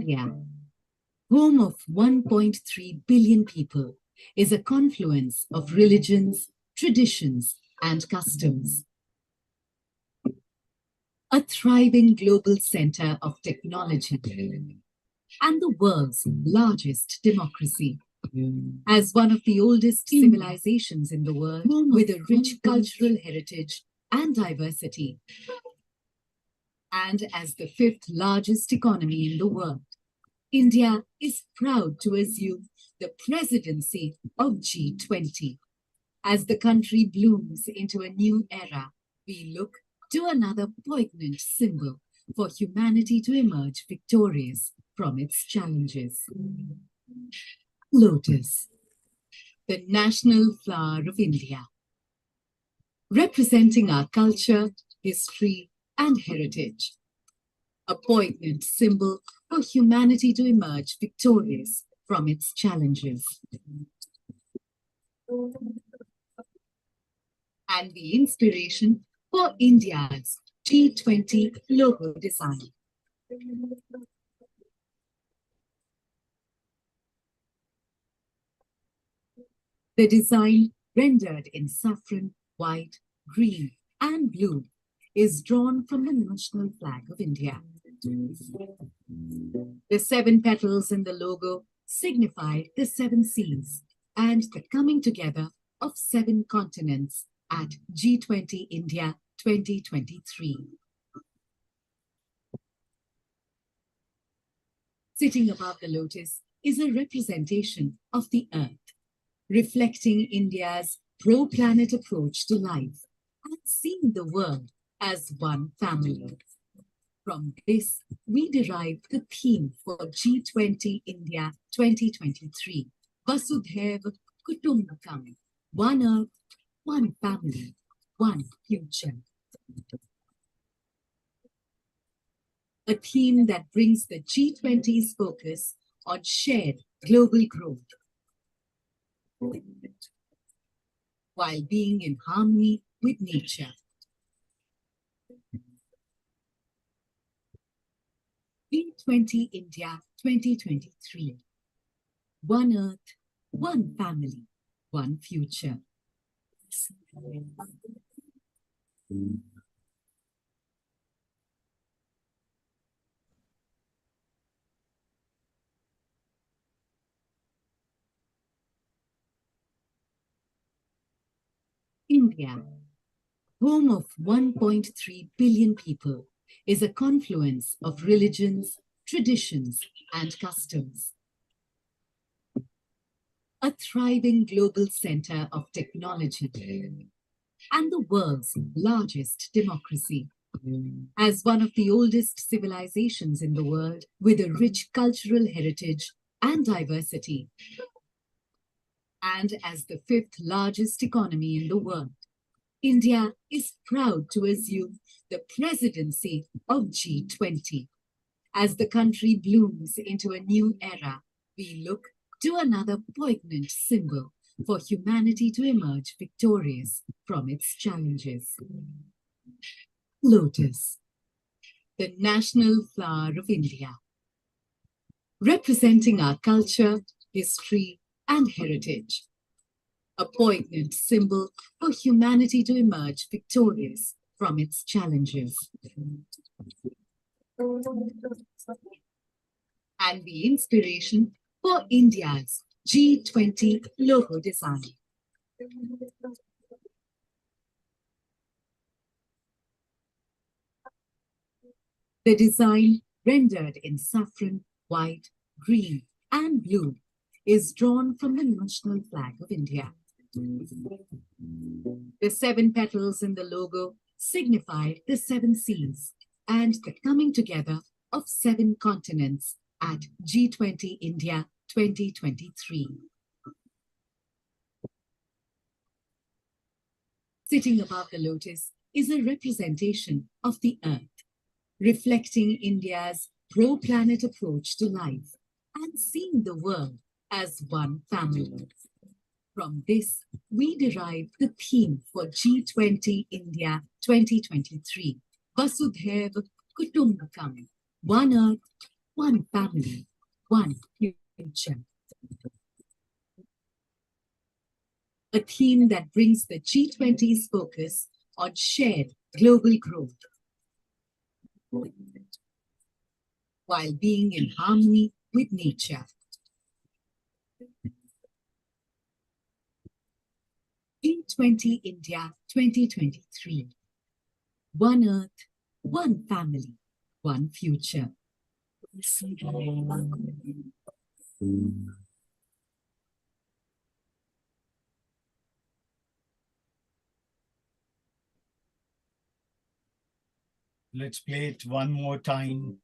India, home of 1.3 billion people, is a confluence of religions, traditions, and customs. A thriving global center of technology and the world's largest democracy. As one of the oldest civilizations in the world, with a rich cultural heritage and diversity, and as the fifth largest economy in the world, India is proud to assume the presidency of G20. As the country blooms into a new era, we look to another poignant symbol for humanity to emerge victorious from its challenges. Lotus, the national flower of India, representing our culture, history, and heritage. A poignant symbol for humanity to emerge victorious from its challenges. And the inspiration for India's G20 logo design. The design, rendered in saffron, white, green, and blue, is drawn from the national flag of India. The 7 petals in the logo signify the 7 seas and the coming together of 7 continents at G20 India 2023. Sitting above the lotus is a representation of the earth, reflecting India's pro-planet approach to life and seeing the world as one family. From this, we derive the theme for G20 India 2023, Vasudhaiv Kutumbakam, one earth, one family, one future. A theme that brings the G20's focus on shared global growth, while being in harmony with nature. G20 India 2023. One earth, one family, one future. India, home of 1.3 billion people, is a confluence of religions, traditions, and customs. A thriving global center of technology and the world's largest democracy. As one of the oldest civilizations in the world, with a rich cultural heritage and diversity, and as the 5th largest economy in the world, India is proud to assume the presidency of G20. As the country blooms into a new era, we look to another poignant symbol for humanity to emerge victorious from its challenges. Lotus, the national flower of India, representing our culture, history, and heritage. A poignant symbol for humanity to emerge victorious from its challenges. And the inspiration for India's G20 logo design. The design, rendered in saffron, white, green, and blue, is drawn from the national flag of India. The 7 petals in the logo signify the 7 seas and the coming together of 7 continents at G20 India 2023. Sitting above the lotus is a representation of the earth, reflecting India's pro-planet approach to life and seeing the world as one family. From this, we derive the theme for G20 India 2023, Vasudhaiv Kutumbakam, one earth, one family, one future. A theme that brings the G20's focus on shared global growth while being in harmony with nature. G20 India 2023. One Earth, one family, one future. Let's play it one more time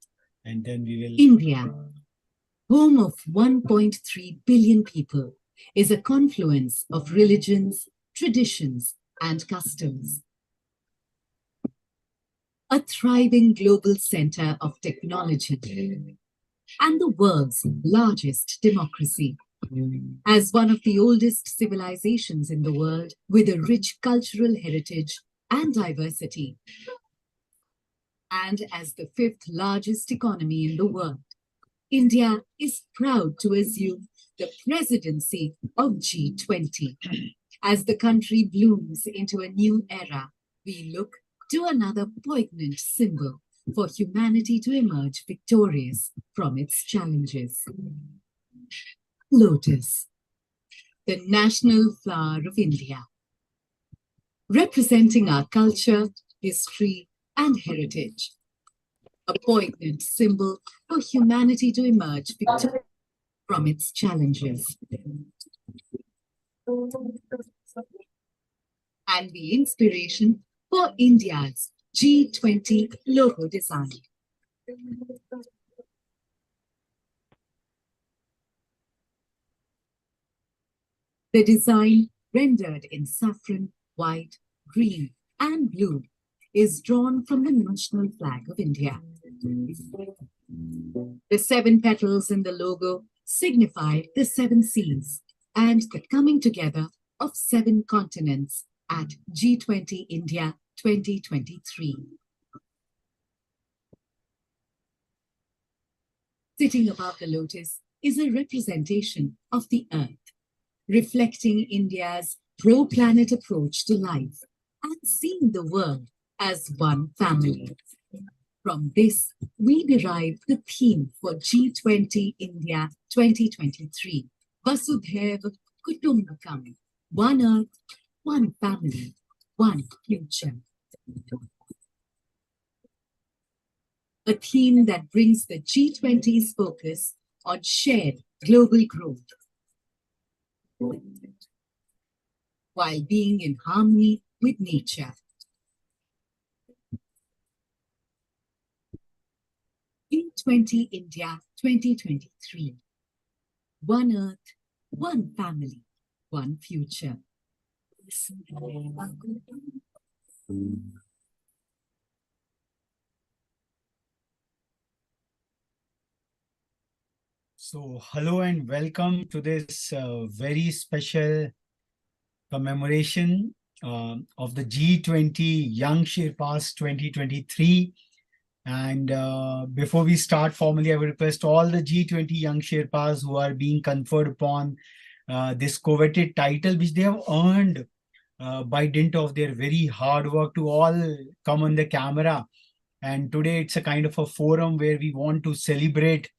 and then we will... India, home of 1.3 billion people, is a confluence of religions, traditions, and customs. A thriving global center of technology and the world's largest democracy. As one of the oldest civilizations in the world with a rich cultural heritage and diversity, and as the fifth largest economy in the world, India is proud to assume the presidency of G20. As the country blooms into a new era, we look to another poignant symbol for humanity to emerge victorious from its challenges. Lotus, the national flower of India, representing our culture, history, and heritage. A poignant symbol for humanity to emerge victorious from its challenges. And the inspiration for India's G20 logo design. The design, rendered in saffron, white, green, and blue, is drawn from the national flag of India. The 7 petals in the logo signify the 7 seas and the coming together of 7 continents at G20 India 2023. Sitting above the lotus is a representation of the Earth, reflecting India's pro-planet approach to life and seeing the world as one family. From this, we derive the theme for G20 India 2023, Vasudhaiv Kutumbakam, one Earth, one family, one future. A theme that brings the G20's focus on shared global growth while being in harmony with nature. G20 India 2023. One Earth, one family, one future. So, hello and welcome to this very special commemoration of the G20 Young Sherpas 2023. And before we start formally, I would request all the G20 Young Sherpas who are being conferred upon this coveted title, which they have earned by dint of their very hard work, to all come on the camera. And today it's a kind of a forum where we want to celebrate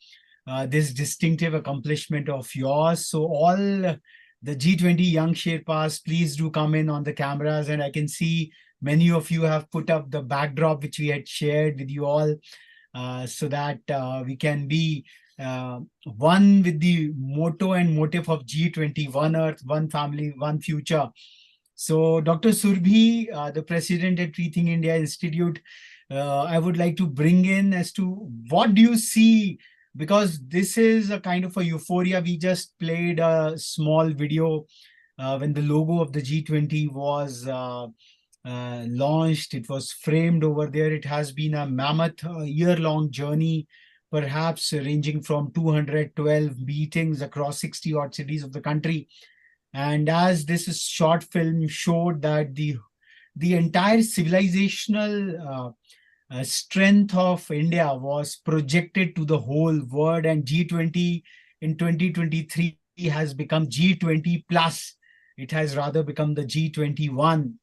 this distinctive accomplishment of yours. So all the G20 Young Sherpas, please do come in on the cameras. And I can see many of you have put up the backdrop which we had shared with you all, so that we can be one with the motto and motive of G20, one Earth, one family, one future. So Dr. Surbhi, the president at Rethink India Institute, I would like to bring in as to what do you see, because this is a kind of a euphoria. We just played a small video when the logo of the G20 was launched. It was framed over there. It has been a mammoth year-long journey, perhaps ranging from 212 meetings across 60 odd cities of the country. And as this short film showed that the entire civilizational strength of India was projected to the whole world, and G20 in 2023 has become G20 plus. It has rather become the G21.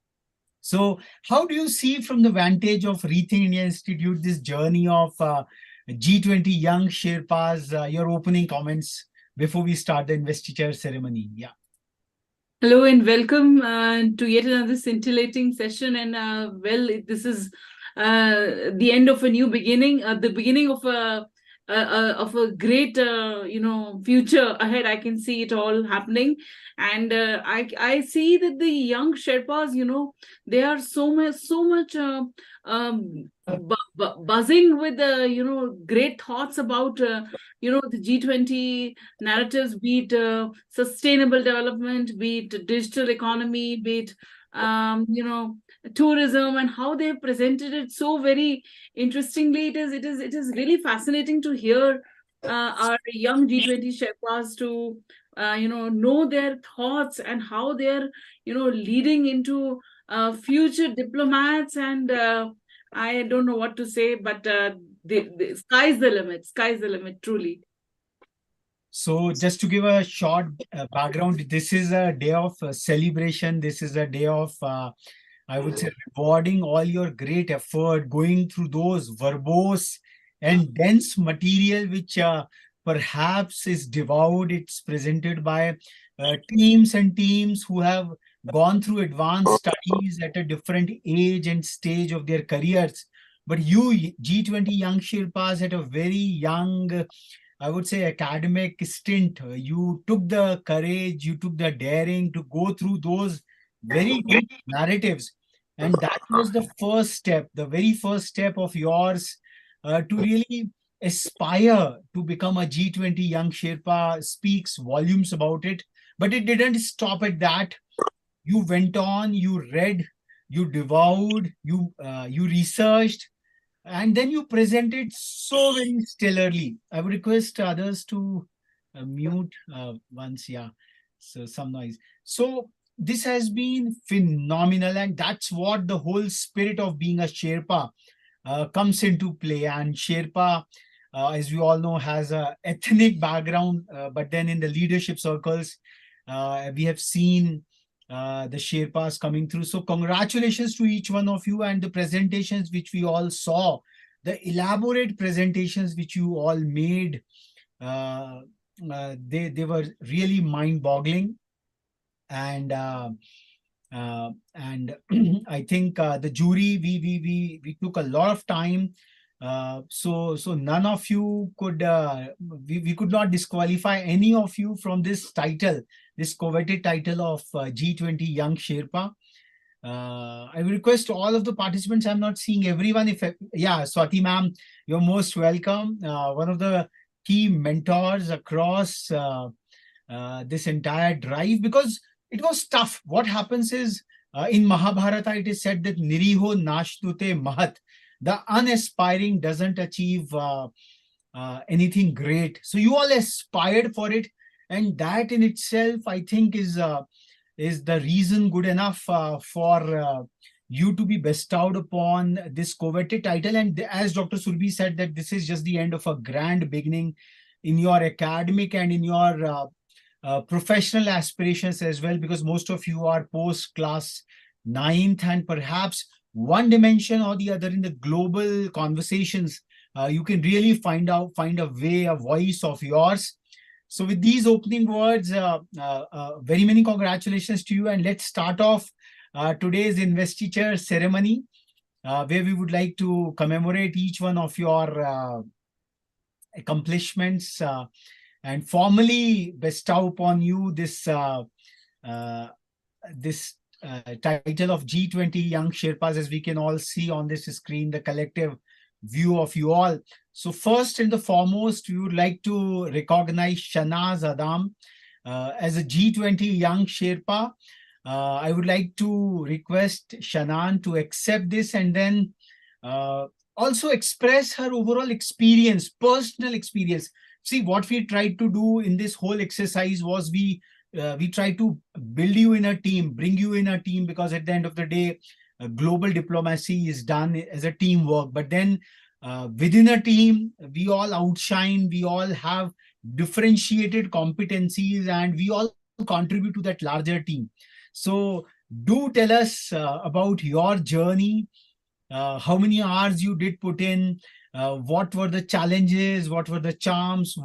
So, how do you see from the vantage of Rethink India Institute this journey of G20 young Sherpas? Your opening comments before we start the investiture ceremony. Yeah. Hello and welcome to yet another scintillating session. And this is the end of a new beginning, the beginning of a great future ahead. I can see it all happening, and I see that the young Sherpas, they are so much buzzing with great thoughts about the G20 narratives, be it sustainable development, be it digital economy, be it tourism, and how they've presented it so very interestingly. It is really fascinating to hear our young G20 Sherpas to know their thoughts and how they're leading into future diplomats. And I don't know what to say, but the sky's the limit. Sky's the limit, truly. So, just to give a short background, this is a day of celebration. This is a day of, I would say, rewarding all your great effort, going through those verbose and dense material which perhaps is devoured. It's presented by teams and teams who have gone through advanced studies at a different age and stage of their careers. But you, G20 young Sherpas, at a very young, I would say, academic stint, you took the courage, you took the daring to go through those very deep narratives. And that was the first step, the very first step of yours to really aspire to become a G20 young Sherpa. Speaks volumes about it. But it didn't stop at that. You went on, you read, you devoured, you researched, and then you present it so very stellarly. I would request others to mute once, yeah. So some noise. So this has been phenomenal, and that's what the whole spirit of being a Sherpa comes into play. And Sherpa, as we all know, has a ethnic background, but then in the leadership circles, we have seen the Sherpas coming through. So congratulations to each one of you, and the presentations which we all saw, the elaborate presentations which you all made, they were really mind-boggling. And I think the jury, we took a lot of time. So none of you could, we could not disqualify any of you from this title, this coveted title of G20 Young Sherpa. I will request all of the participants. I'm not seeing everyone. Yeah, Swati ma'am, you're most welcome. One of the key mentors across this entire drive, because it was tough. What happens is, in Mahabharata, it is said that Niriho Nashtute Mahat. The unaspiring doesn't achieve anything great. So you all aspired for it, and that in itself, I think, is the reason good enough for you to be bestowed upon this coveted title. And as Dr. Surbhi said, that this is just the end of a grand beginning in your academic and in your professional aspirations as well, because most of you are post class 9th, and perhaps one dimension or the other in the global conversations, you can really find a way, a voice of yours. So with these opening words, very many congratulations to you. And let's start off today's investiture ceremony, where we would like to commemorate each one of your accomplishments and formally bestow upon you this title of G20 Young Sherpas, as we can all see on this screen, the collective view of you all. So first and the foremost, we would like to recognize Shana Adam as a G20 Young Sherpa. I would like to request Shanan to accept this, and then also express her overall experience, personal experience. See, what we tried to do in this whole exercise was we tried to build you in a team, bring you in a team, because at the end of the day, global diplomacy is done as a teamwork. But then within a team, we all outshine, we all have differentiated competencies, and we all contribute to that larger team. So do tell us about your journey, how many hours you did put in, what were the challenges, what were the charms,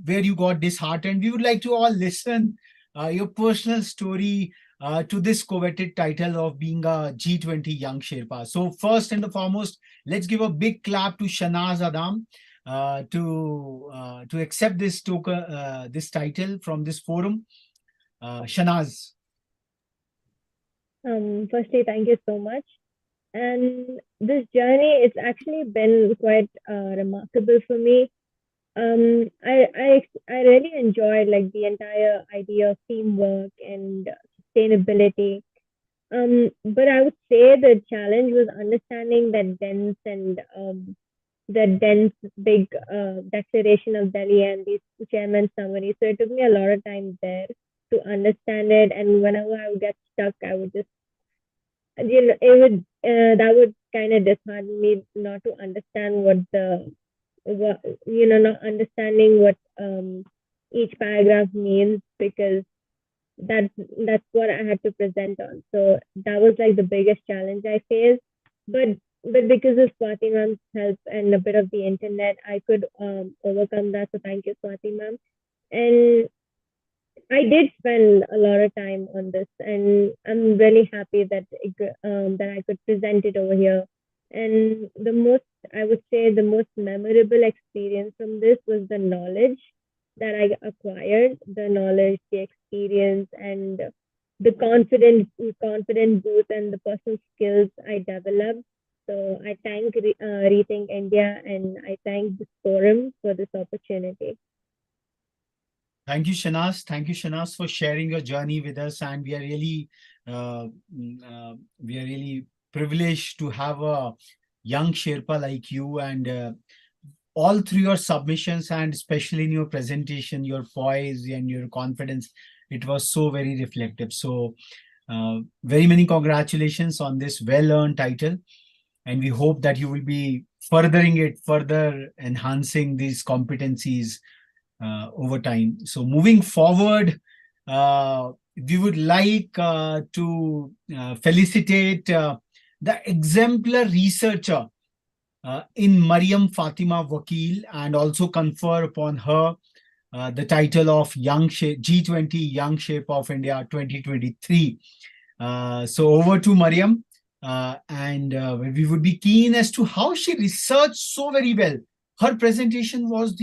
where you got disheartened. We would like to all listen your personal story to this coveted title of being a G20 Young Sherpa. So first and foremost, let's give a big clap to Shana Adam to accept this this title from this forum. Shanaz. Firstly, thank you so much. And this journey, it's actually been quite remarkable for me. I really enjoyed like the entire idea of teamwork and sustainability. But I would say the challenge was understanding that dense and the dense big declaration of Delhi and these chairman summaries. So it took me a lot of time there to understand it. And whenever I would get stuck, I would just that would kind of dishearten me not to understand not understanding what each paragraph means, because that's what I had to present on. So that was like the biggest challenge I faced. But because of Swati ma'am's help and a bit of the internet, I could overcome that. So thank you, Swati ma'am. And I did spend a lot of time on this, and I'm really happy that that I could present it over here. And I would say, the most memorable experience from this was the knowledge that I acquired, the knowledge, the experience, and the confidence boost and the personal skills I developed. So I thank Rethink India, and I thank this forum for this opportunity. Thank you, Shanaz. Thank you, Shanaz, for sharing your journey with us. And we are really privileged to have a young Sherpa like you. And all through your submissions, and especially in your presentation, your poise and your confidence, it was so very reflective. So very many congratulations on this well-earned title. And we hope that you will be furthering it, further enhancing these competencies over time. So moving forward, we would like to felicitate the exemplar researcher in Mariam Fatima Vakil, and also confer upon her the title of G20 Young Shape of India 2023. So over to Mariam, and we would be keen as to how she researched so very well. Her presentation was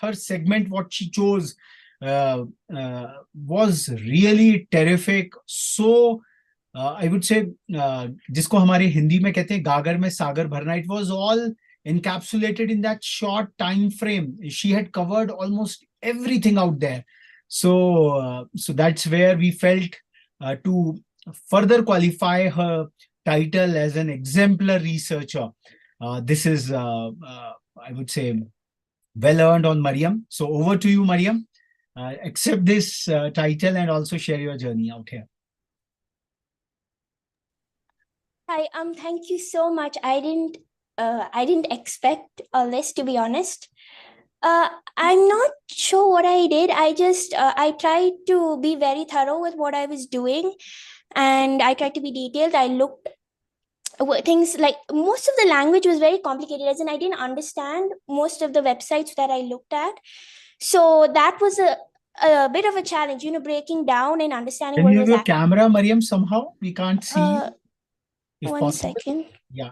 her segment, what she chose was really terrific. So I would say, जिसको हमारे हिंदी में कहते हैं गागर में सागर भरना, it was all encapsulated in that short time frame. She had covered almost everything out there. So that's where we felt to further qualify her title as an exemplar researcher. This is I would say, well earned on Mariam. So over to you, Mariam. Accept this title and also share your journey out here. Hi, thank you so much. I didn't expect all this, to be honest. I'm not sure what I did. I tried to be very thorough with what I was doing, and I tried to be detailed. I looked things like, most of the language was very complicated, as in I didn't understand most of the websites that I looked at. So that was a bit of a challenge, breaking down and understanding. Can you have your camera, Mariam, somehow? We can't see you. One second. Yeah.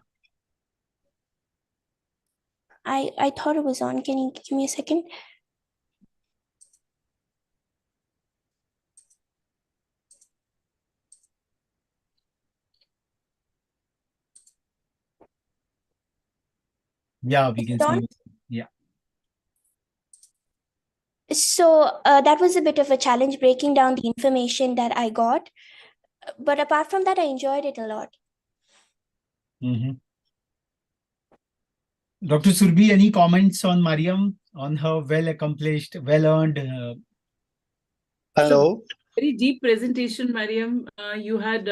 I thought it was on. Can you give me a second? Yeah, we can see. Yeah. So that was a bit of a challenge, breaking down the information that I got. But apart from that, I enjoyed it a lot. Mm-hmm. Dr. Surbhi, any comments on Mariam, on her well-accomplished, well-earned? Hello. Very deep presentation, Mariam. You had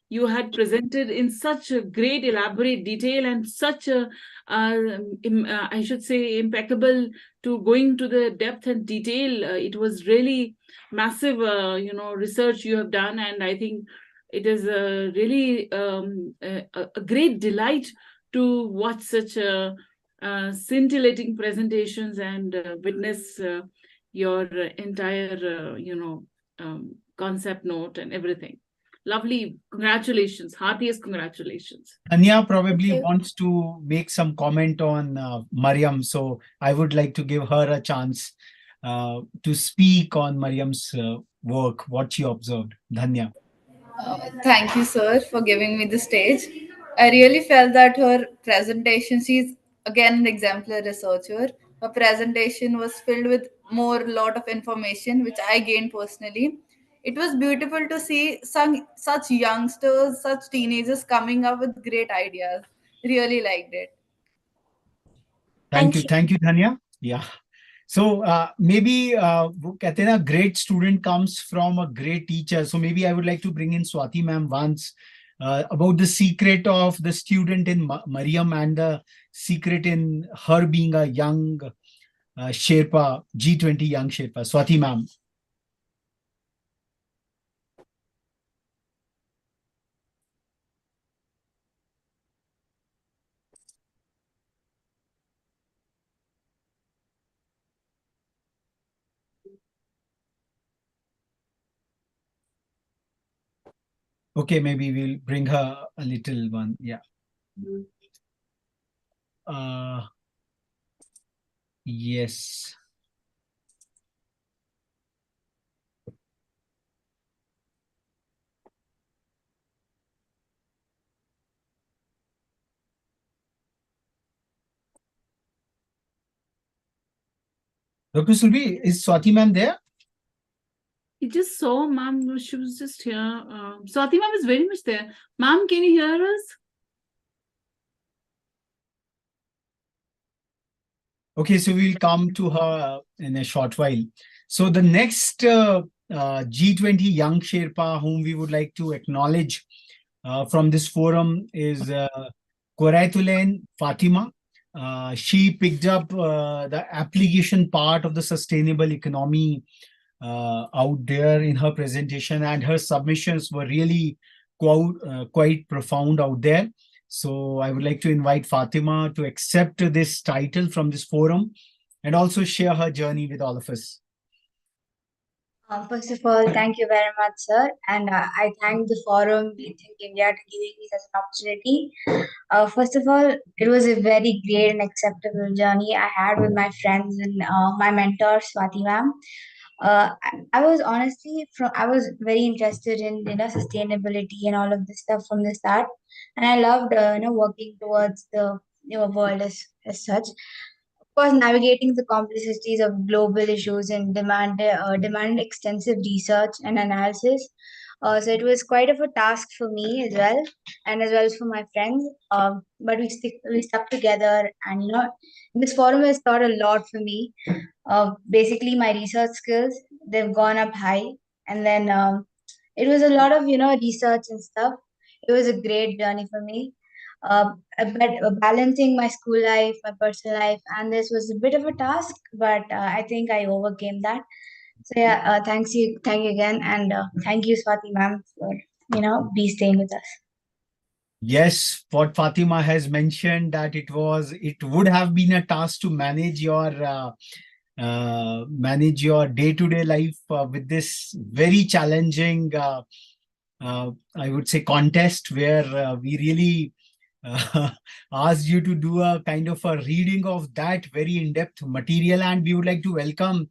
you had presented in such a great, elaborate detail and such a, I should say, impeccable to going to the depth and detail. It was really massive, research you have done, and I think it is really a great delight to watch such scintillating presentations and witness your entire, concept note and everything. Lovely. Congratulations. Heartiest congratulations. Daanya probably you. wants to make some comment on Mariam, so I would like to give her a chance to speak on Mariam's work, what she observed. Daanya. Thank you, sir, for giving me the stage. I really felt that her presentation, she's again an exemplar researcher. Her presentation was filled with more lot of information, which I gained personally. It was beautiful to see some such youngsters, such teenagers coming up with great ideas. Really liked it. Thank you. Thank you. Thank you, Daanya. Yeah. So maybe कहते हैं ना, great student comes from a great teacher. So maybe I would like to bring in Swati ma'am once about the secret of the student in Mariam and the secret in her being a young Sherpa, G20 young Sherpa. Swati ma'am. Okay, maybe we'll bring her a little one. Yeah. Yes. Dr. Sulbi, is Swati ma'am there? You just saw ma'am, she was just here. Swati ma'am is very much there. Ma'am, can you hear us? Okay, so we'll come to her in a short while. So the next G20 young Sherpa whom we would like to acknowledge from this forum is Mariam Fatima. She picked up the application part of the sustainable economy out there in her presentation, and her submissions were really quite profound out there. So I would like to invite Fatima to accept this title from this forum and also share her journey with all of us. First of all, thank you very much, sir. And I thank the forum, We Think India, to giving me such an opportunity. First of all, it was a very great and acceptable journey I had with my friends and my mentor, Swati ma'am. I was honestly I was very interested in sustainability and all of this stuff from the start, and I loved working towards the world as such. Of course, navigating the complexities of global issues and demanded extensive research and analysis. So it was quite of a task for me as well, and as well as for my friends. But we stuck together, and this forum has taught a lot for me. Basically, my research skills, they've gone up high, and then it was a lot of research and stuff. It was a great journey for me. But balancing my school life, my personal life, and this was a bit of a task, but I think I overcame that. So yeah, thank you again, and thank you, Swati ma'am, for be staying with us. Yes, what Fatima has mentioned, that it would have been a task to manage your day-to-day life with this very challenging, I would say, contest where we really asked you to do a kind of a reading of that very in-depth material. And we would like to welcome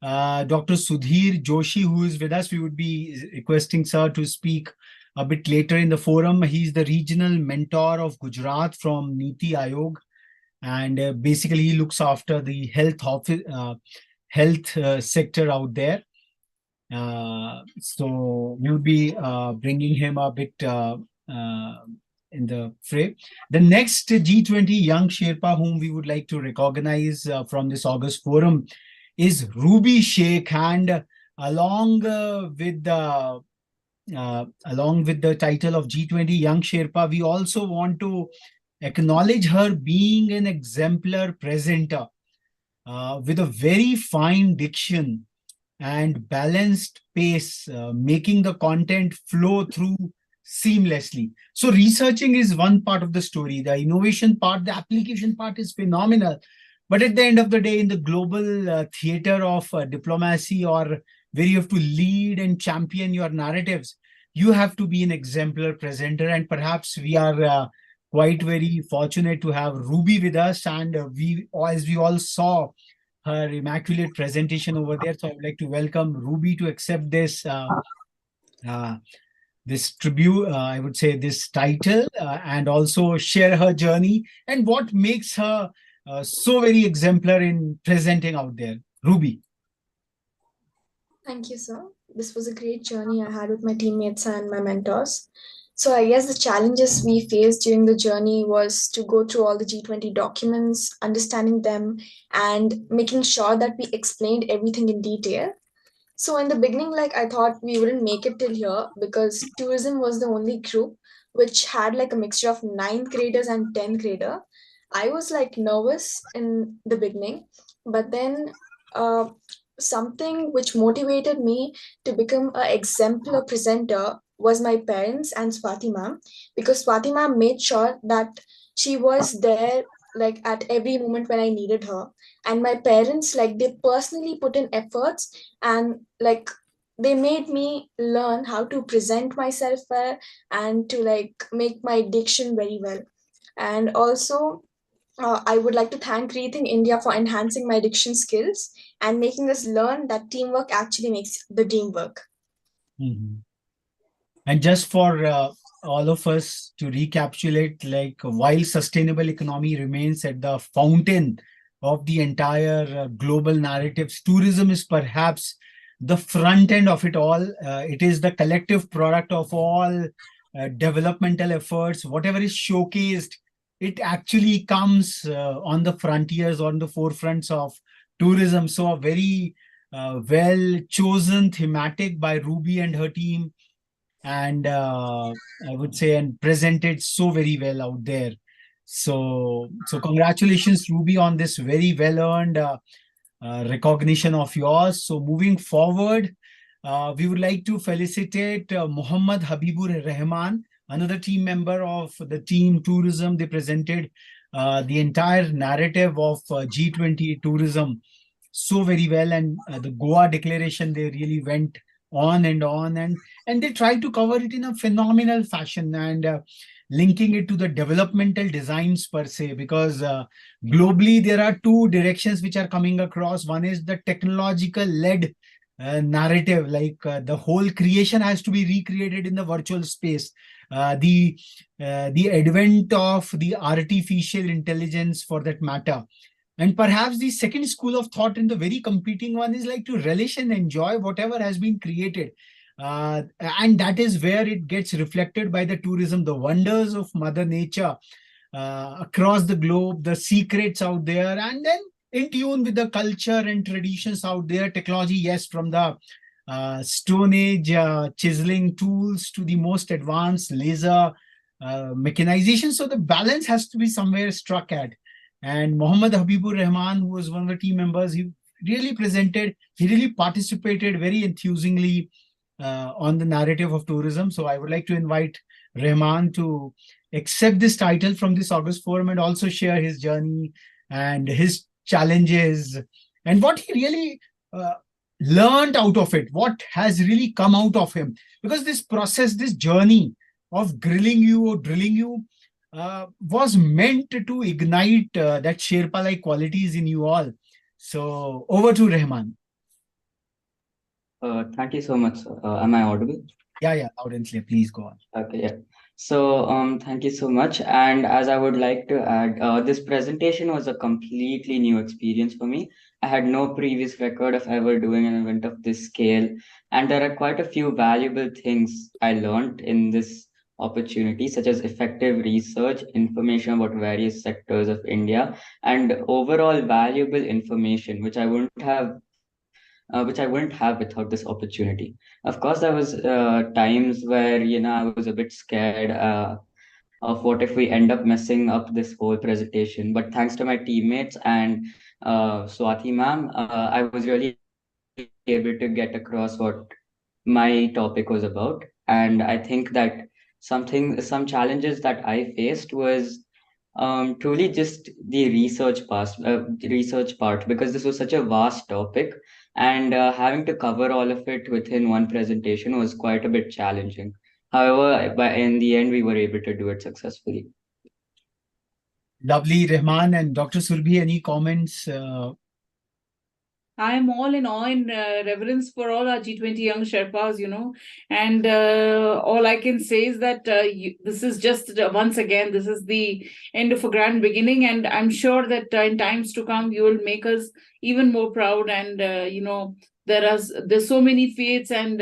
Dr. Sudhir Joshi, who is with us. We would be requesting sir to speak a bit later in the forum. He's the regional mentor of Gujarat from Niti Aayog, and basically he looks after the health sector out there. So we'll be bringing him a bit in the fray. The next G20 young Sherpa whom we would like to recognize from this August forum is Ruby Sheikh, and along with along with the title of G20 Young Sherpa, we also want to acknowledge her being an exemplar presenter with a very fine diction and balanced pace, making the content flow through seamlessly. So, researching is one part of the story. The innovation part, the application part is phenomenal. But at the end of the day, in the global theater of diplomacy, or where you have to lead and champion your narratives, you have to be an exemplar presenter. And perhaps we are quite very fortunate to have Ruby with us. And as we all saw, her immaculate presentation over there. So I would like to welcome Ruby to accept this tribute, I would say this title, and also share her journey and what makes her so very exemplar in presenting out there. Ruby. Thank you, sir. This was a great journey I had with my teammates and my mentors. So I guess the challenges we faced during the journey was to go through all the G20 documents, understanding them, and making sure that we explained everything in detail. So in the beginning, like I thought we wouldn't make it till here because tourism was the only group which had like a mixture of ninth graders and 10th grader. I was like nervous in the beginning, but then uh, something which motivated me to become an exemplar presenter was my parents and Swati ma'am, because Swati ma'am made sure that she was there like at every moment when I needed her. And my parents, like they personally put in efforts and like they made me learn how to present myself well and to like make my diction very well. And also I would like to thank Rethink India for enhancing my diction skills and making us learn that teamwork actually makes the dream work. Mhm. And just for all of us to recapitulate, like while sustainable economy remains at the fountain of the entire global narratives, tourism is perhaps the front end of it all. It is the collective product of all developmental efforts. Whatever is showcased, it actually comes on the frontiers, on the forefronts of tourism. So a very well chosen thematic by Ruby and her team, and I would say, and presented so very well out there. So congratulations, Ruby, on this very well earned recognition of yours. So moving forward, we would like to felicitate Muhammad Habibur Rahman, another team member of the team tourism. They presented the entire narrative of G20 tourism so very well, and the Goa declaration, they really went on and they tried to cover it in a phenomenal fashion, and linking it to the developmental designs per se, because globally there are two directions which are coming across. One is the technological led narrative, like the whole creation has to be recreated in the virtual space. The advent of the artificial intelligence, for that matter. And perhaps the second school of thought, and the very competing one, is like to relish and enjoy whatever has been created. And that is where it gets reflected by the tourism, the wonders of Mother Nature across the globe, the secrets out there, and then in tune with the culture and traditions out there. Technology, yes, from the Stone Age chiseling tools to the most advanced laser mechanization. So the balance has to be somewhere struck at. And Muhammad Habibur Rahman, who was one of the team members, he really presented, he really participated very enthusingly on the narrative of tourism. So I would like to invite Rahman to accept this title from this August Forum and also share his journey and his challenges and what he really learned out of it, what has really come out of him. Because this process, this journey of grilling you or drilling you, was meant to ignite that Sherpa-like qualities in you all. So over to Rahman. Thank you so much, sir. Am I audible? Yeah, loud and clear. Please go on. Okay, yeah. So, thank you so much. And as I would like to add, this presentation was a completely new experience for me. I had no previous record of ever doing an event of this scale, and there are quite a few valuable things I learned in this opportunity, such as effective research, information about various sectors of India, and overall valuable information, which I wouldn't have which I wouldn't have without this opportunity. Of course, there was times where I was a bit scared of what if we end up messing up this whole presentation. But thanks to my teammates and Swati ma'am, I was really able to get across what my topic was about. And I think that some challenges that I faced was truly just the research part, because this was such a vast topic, and having to cover all of it within one presentation was quite a bit challenging. However, in the end, we were able to do it successfully. Lovely, Rahman and Dr. Surbhi, any comments? I am all in awe and reverence for all our G20 young Sherpas, and all I can say is that this is just once again, this is the end of a grand beginning, and I'm sure that in times to come, you will make us even more proud. And there's so many fates and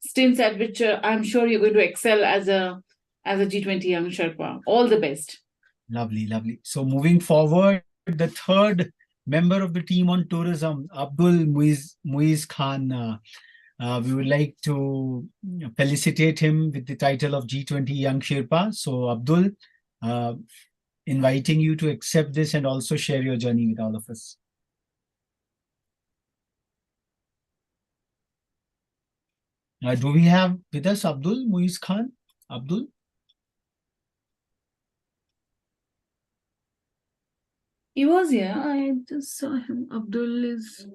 stints at which I'm sure you're going to excel as a G20 young Sherpa. All the best. Lovely, lovely. So moving forward, the third member of the team on tourism, Abdul Muiz Khan. We would like to felicitate him with the title of G20 Young Sherpa. So Abdul, inviting you to accept this and also share your journey with all of us. Do we have with us Abdul Muiz Khan? Abdul? He was here. I just saw him. Abdul is.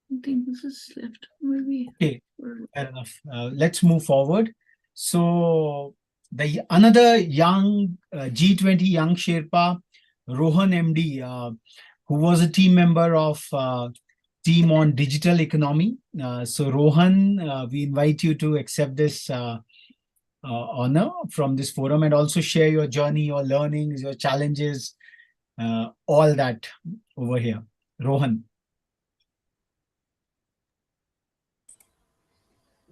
I think this is left. Maybe. Okay, fair enough. Let's move forward. So the another young G20 young Sherpa, Rohan MD, who was a team member of team on digital economy. So Rohan, we invite you to accept this honor from this forum and also share your journey, your learnings, your challenges, all that over here. Rohan.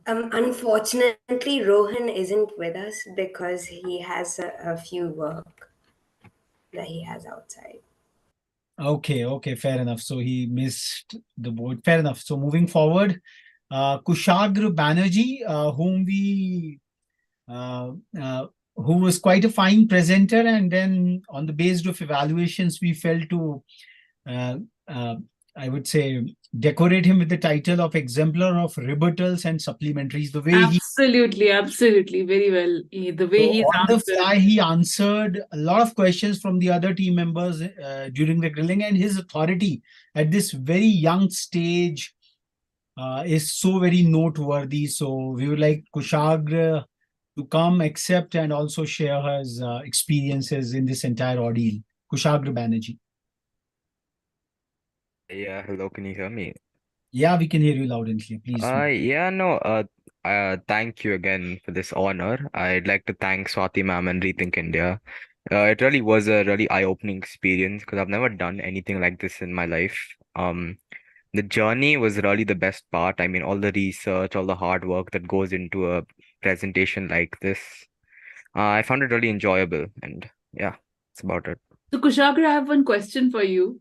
Unfortunately, Rohan isn't with us because he has a few work that he has outside. Okay, fair enough. So he missed the board. Fair enough. So moving forward, Kushagra Banerji, who was quite a fine presenter, and then on the basis of evaluations, we felt to, I would say, decorate him with the title of Exemplar of Rebuttals and Supplementaries. The way absolutely, very well. The way he on the fly, he answered a lot of questions from the other team members during the grilling, and his authority at this very young stage is so very noteworthy. So we would like Kushagra to come, accept, and also share his experiences in this entire ordeal. Kushagra Banerji. Yeah, hello, can you hear me? Yeah, we can hear you loud and clear. Please. Thank you again for this honor. I'd like to thank Swati ma'am and Rethink India. It really was a really eye-opening experience because I've never done anything like this in my life. The journey was really the best part. I mean, all the research, all the hard work that goes into a presentation like this. I found it really enjoyable, and yeah, that's about it. So Kushagra, I have one question for you.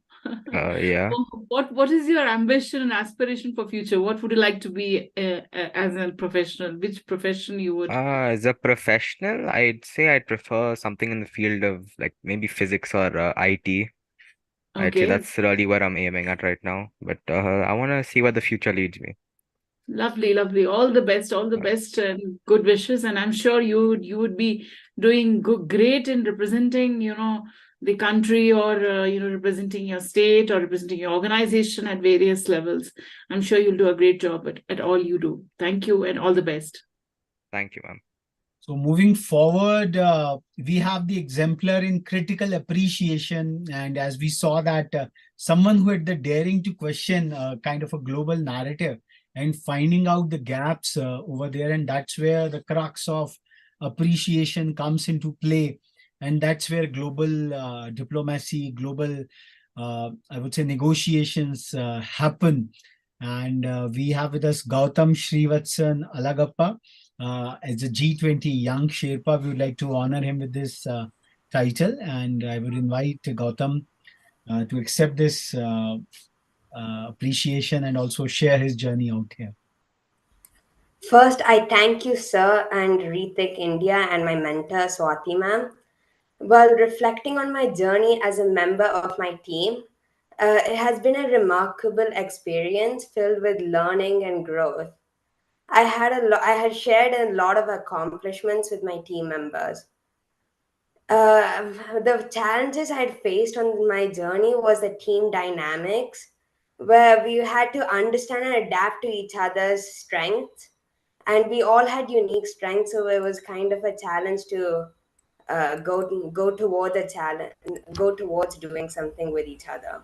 Yeah. What is your ambition and aspiration for future? What would you like to be as a professional? Which profession you would? As a professional, I'd say I'd prefer something in the field of like maybe physics or IT. I'd say that's really where I'm aiming at right now. But I want to see where the future leads me. Lovely. All the best, and good wishes. And I'm sure you would be doing great in representing, the country, or representing your state or representing your organization at various levels. I'm sure you'll do a great job at all you do. Thank you and all the best. Thank you, ma'am. So moving forward, we have the exemplar in critical appreciation. And as we saw that someone who had the daring to question kind of a global narrative and finding out the gaps over there. And that's where the crux of appreciation comes into play. And that's where global diplomacy, global, I would say, negotiations happen. And we have with us Gautam Srivatsan Alagappa. As a G20 young Sherpa, we would like to honor him with this title. And I would invite Gautam to accept this appreciation and also share his journey out here. First, I thank you, sir, and Rethink India and my mentor, Swati ma'am. While reflecting on my journey as a member of my team, it has been a remarkable experience filled with learning and growth. I had shared a lot of accomplishments with my team members. The challenges I had faced on my journey was the team dynamics, where we had to understand and adapt to each other's strengths, and we all had unique strengths, so it was kind of a challenge to go toward the challenge, go towards doing something with each other.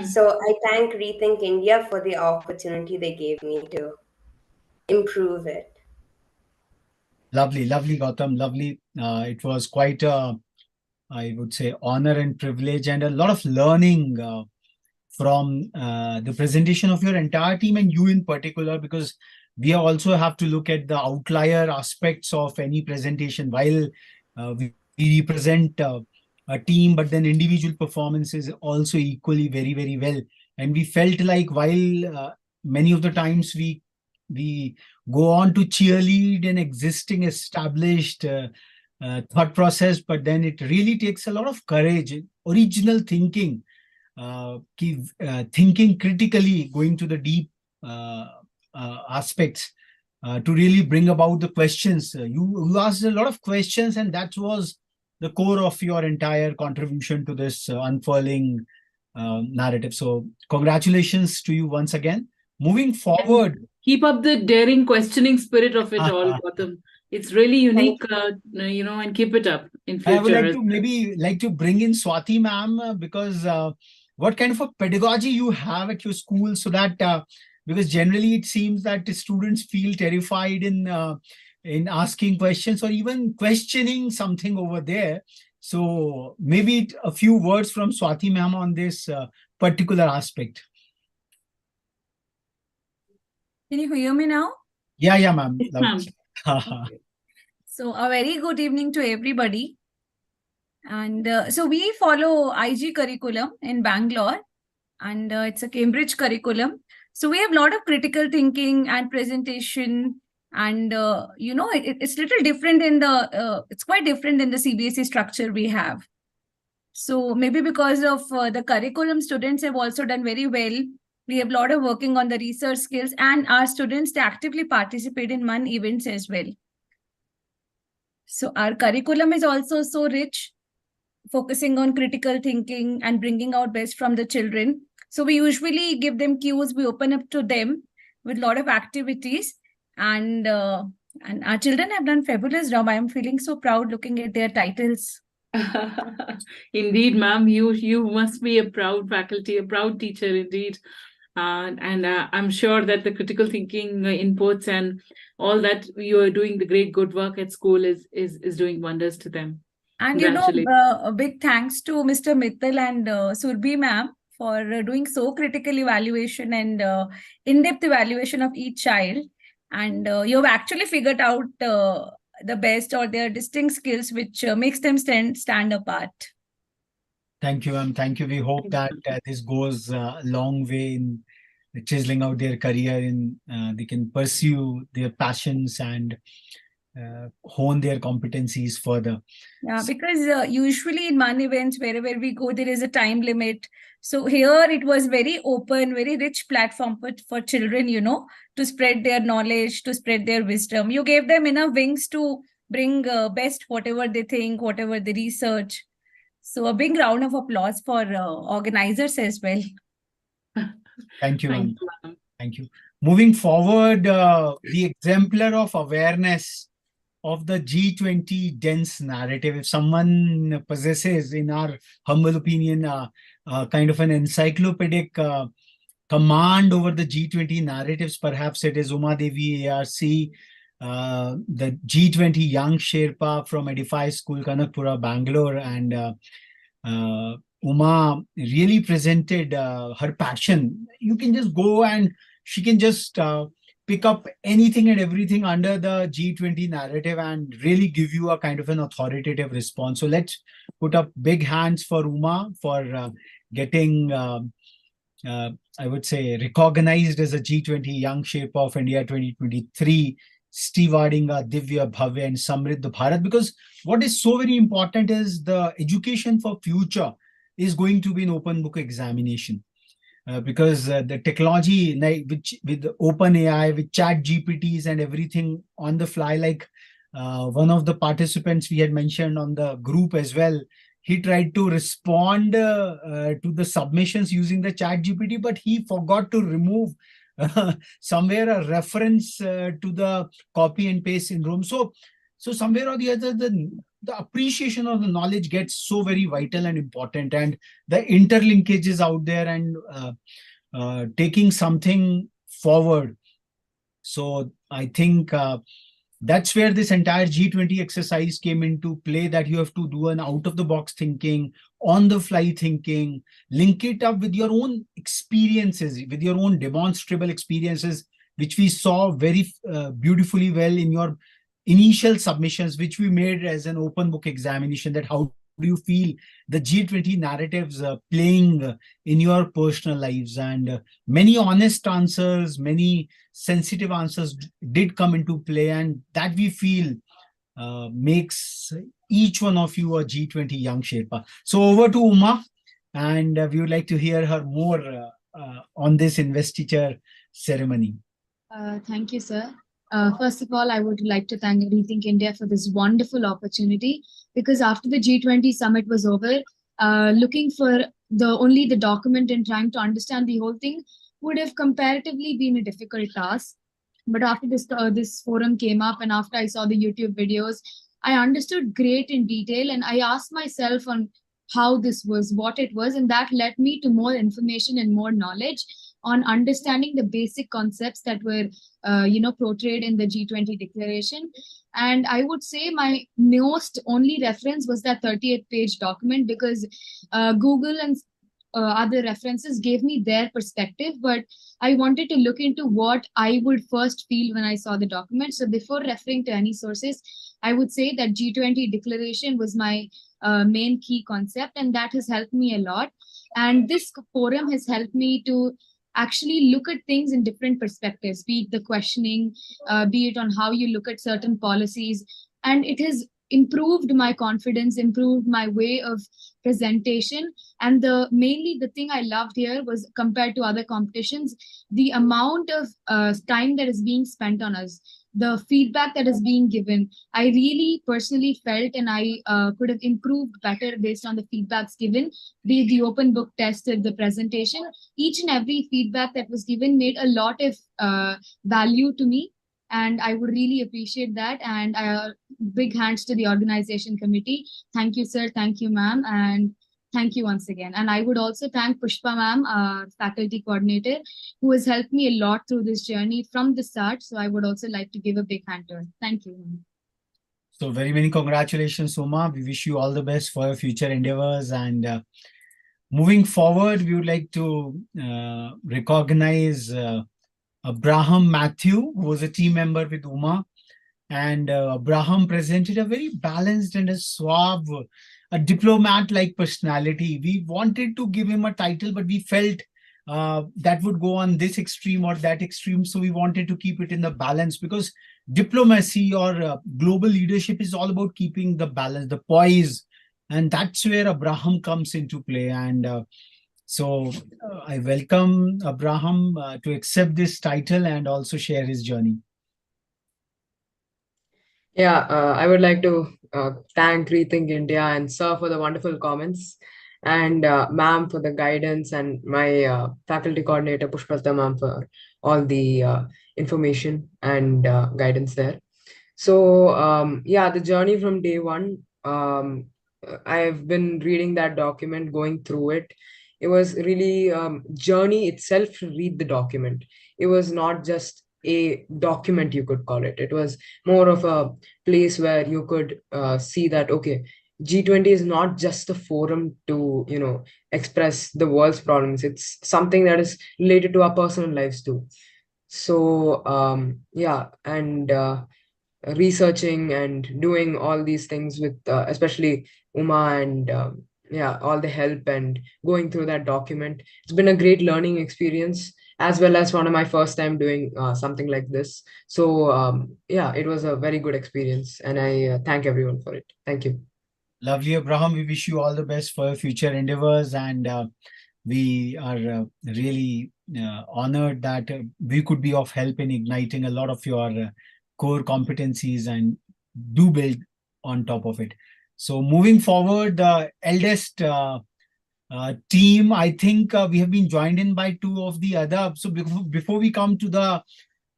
So I thank Rethink India for the opportunity they gave me to improve it. Lovely, lovely, Gautam, lovely. It was quite a, I would say, honor and privilege and a lot of learning from the presentation of your entire team and you in particular, because we also have to look at the outlier aspects of any presentation. While we represent a team, but then individual performances also equally very, very well. And we felt like while many of the times we go on to cheerlead an existing established thought process, but then it really takes a lot of courage, original thinking, thinking critically, going to the deep aspects to really bring about the questions. You asked a lot of questions, and that was the core of your entire contribution to this unfurling narrative. So congratulations to you once again. Moving forward. Keep up the daring questioning spirit of it all, Gautam. It's really unique, and keep it up in future. I would like to maybe bring in Swati ma'am, because what kind of a pedagogy you have at your school, so that because generally it seems that the students feel terrified in asking questions or even questioning something over there. So maybe a few words from Swati ma'am on this particular aspect. Can you hear me now? Yeah, ma'am. So a very good evening to everybody. And so we follow IG curriculum in Bangalore, and it's a Cambridge curriculum. So we have a lot of critical thinking and presentation, and it's little different in the it's quite different in the CBSE structure we have. So maybe because of the curriculum, students have also done very well. We have a lot of working on the research skills, and our students, they actively participate in MAN events as well. So our curriculum is also so rich, focusing on critical thinking and bringing out best from the children. So we usually give them cues, we open up to them with a lot of activities, and our children have done fabulous job. I am feeling so proud looking at their titles. Indeed, ma'am, you must be a proud faculty, a proud teacher indeed. And I'm sure that the critical thinking inputs and all that you are doing, the great good work at school is doing wonders to them. And a big thanks to Mr. Mittal and Surbhi ma'am for doing so critical evaluation and in-depth evaluation of each child. And you've actually figured out the best or their distinct skills, which makes them stand apart. Thank you, ma'am. Thank you. We hope that this goes a long way in chiseling out their career, and they can pursue their passions and hone their competencies further. Yeah, because usually in MAN events, wherever we go, there is a time limit. So here it was very open, very rich platform for children, to spread their knowledge, to spread their wisdom. You gave them enough wings to bring best whatever they think, whatever they research. So a big round of applause for organizers as well. Thank you, ma'am. Thank you. Moving forward, the exemplar of awareness of the G20 dense narrative. If someone possesses, in our humble opinion, kind of an encyclopedic command over the G20 narratives, perhaps it is Uma Devi ARC, the G20 young Sherpa from Edify School, Kanakpura, Bangalore, and Uma really presented her passion. You can just go and she can just pick up anything and everything under the G20 narrative and really give you a kind of an authoritative response. So let's put up big hands for Uma for getting, I would say, recognized as a G20 Young Shape of India 2023, stewarding Divya, Bhavya, and Samriddh Bharat. Because what is so very important is the education for future is going to be an open book examination. Because the technology which with OpenAI, with chat GPTs and everything on the fly, like one of the participants we had mentioned on the group as well, he tried to respond to the submissions using the chat GPT, but he forgot to remove somewhere a reference to the copy and paste syndrome. So somewhere or the other, the appreciation of the knowledge gets so very vital and important, and the interlinkages out there and taking something forward. So I think that's where this entire G20 exercise came into play, that you have to do an out of the box thinking, on the fly thinking, link it up with your own experiences, with your own demonstrable experiences, which we saw very beautifully well in your initial submissions, which we made as an open book examination, that how do you feel the G20 narratives playing in your personal lives. And many honest answers, many sensitive answers did come into play, and that we feel makes each one of you a G20 Young Sherpa. So over to Uma, and we would like to hear her more on this investiture ceremony. Thank you, sir. First of all, I would like to thank Rethink India for this wonderful opportunity, because after the G20 summit was over, looking for only the document and trying to understand the whole thing would have comparatively been a difficult task. But after this forum came up, and after I saw the YouTube videos, I understood great in detail, and I asked myself on how this was, what it was, and that led me to more information and more knowledge on understanding the basic concepts that were portrayed in the G20 declaration. And I would say my most only reference was that 38-page document, because Google and other references gave me their perspective, but I wanted to look into what I would first feel when I saw the document. So before referring to any sources, I would say that G20 declaration was my main key concept, and that has helped me a lot. And this forum has helped me to actually look at things in different perspectives, be it the questioning, be it on how you look at certain policies. And it has improved my confidence, improved my way of presentation. And mainly the thing I loved here was, compared to other competitions, the amount of time that is being spent on us, the feedback that is being given. I really personally felt, and I could have improved better based on the feedbacks given, be it the open book test or the presentation. Each and every feedback that was given made a lot of value to me, and I would really appreciate that. And big hands to the organization committee. Thank you, sir. Thank you, ma'am. And thank you once again. And I would also thank Pushpa ma'am, our faculty coordinator, who has helped me a lot through this journey from the start. So I would also like to give a big hand to her. Thank you. So very many congratulations, Uma. We wish you all the best for your future endeavors. And moving forward, we would like to recognize Abraham Matthew, who was a team member with Uma. And Abraham presented a very balanced and a suave, a diplomat-like personality. We wanted to give him a title, but we felt that would go on this extreme or that extreme. So we wanted to keep it in the balance, because diplomacy or global leadership is all about keeping the balance, the poise. And that's where Abraham comes into play. And so I welcome Abraham to accept this title and also share his journey. Yeah, I would like to thank Rethink India and Sir for the wonderful comments, and ma'am for the guidance, and my faculty coordinator Pushpalta ma'am for all the information and guidance there. So yeah, the journey from day one, I've been reading that document, going through it. It was really journey itself to read the document. It was not just a document, you could call it. It was more of a place where you could see that, okay, G20 is not just a forum to, express the world's problems. It's something that is related to our personal lives too. So yeah, and researching and doing all these things with especially Uma and yeah, all the help and going through that document. It's been a great learning experience as well as one of my first time doing something like this. So yeah, it was a very good experience, and I thank everyone for it. Thank you. Lovely, Abraham. We wish you all the best for your future endeavors, and we are really honored that we could be of help in igniting a lot of your core competencies and do build on top of it. So moving forward, the eldest team, I think we have been joined in by two of the other. So before we come to the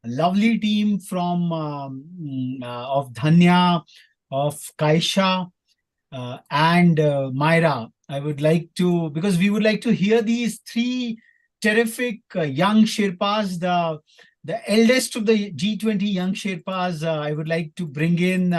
lovely team from of Daanya, of Kaisha, and Myra, I would like to, because we would like to hear these three terrific young Sherpas, the eldest of the G20 young Sherpas. I would like to bring in